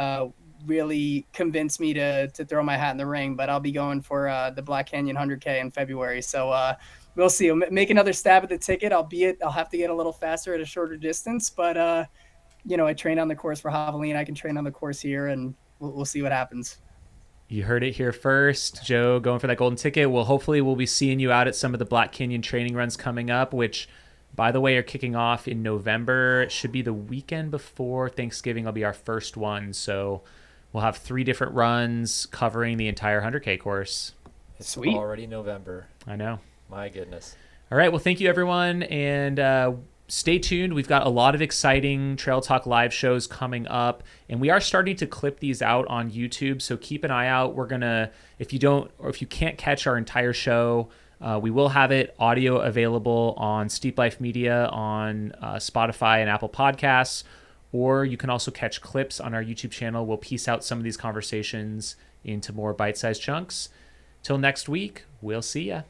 really convinced me to throw my hat in the ring. But I'll be going for the Black Canyon 100K in February. So we'll see. I'll make another stab at the ticket. I'll have to get a little faster at a shorter distance. But I trained on the course for Javelina. I can train on the course here, and we'll see what happens. You heard it here first. Joe going for that golden ticket. Well, hopefully we'll be seeing you out at some of the Black Canyon training runs coming up, which, by the way, are kicking off in November. It should be the weekend before Thanksgiving. Will be our first one. So we'll have 3 different runs covering the entire 100K course. It's Sweet. already November. I know. My goodness. All right. Well, thank you, everyone. And stay tuned. We've got a lot of exciting Trail Talk live shows coming up, and we are starting to clip these out on YouTube. So keep an eye out. We're going to, if you can't catch our entire show, we will have it audio available on Steep Life Media, on Spotify and Apple Podcasts, or you can also catch clips on our YouTube channel. We'll piece out some of these conversations into more bite-sized chunks. Till next week, we'll see ya.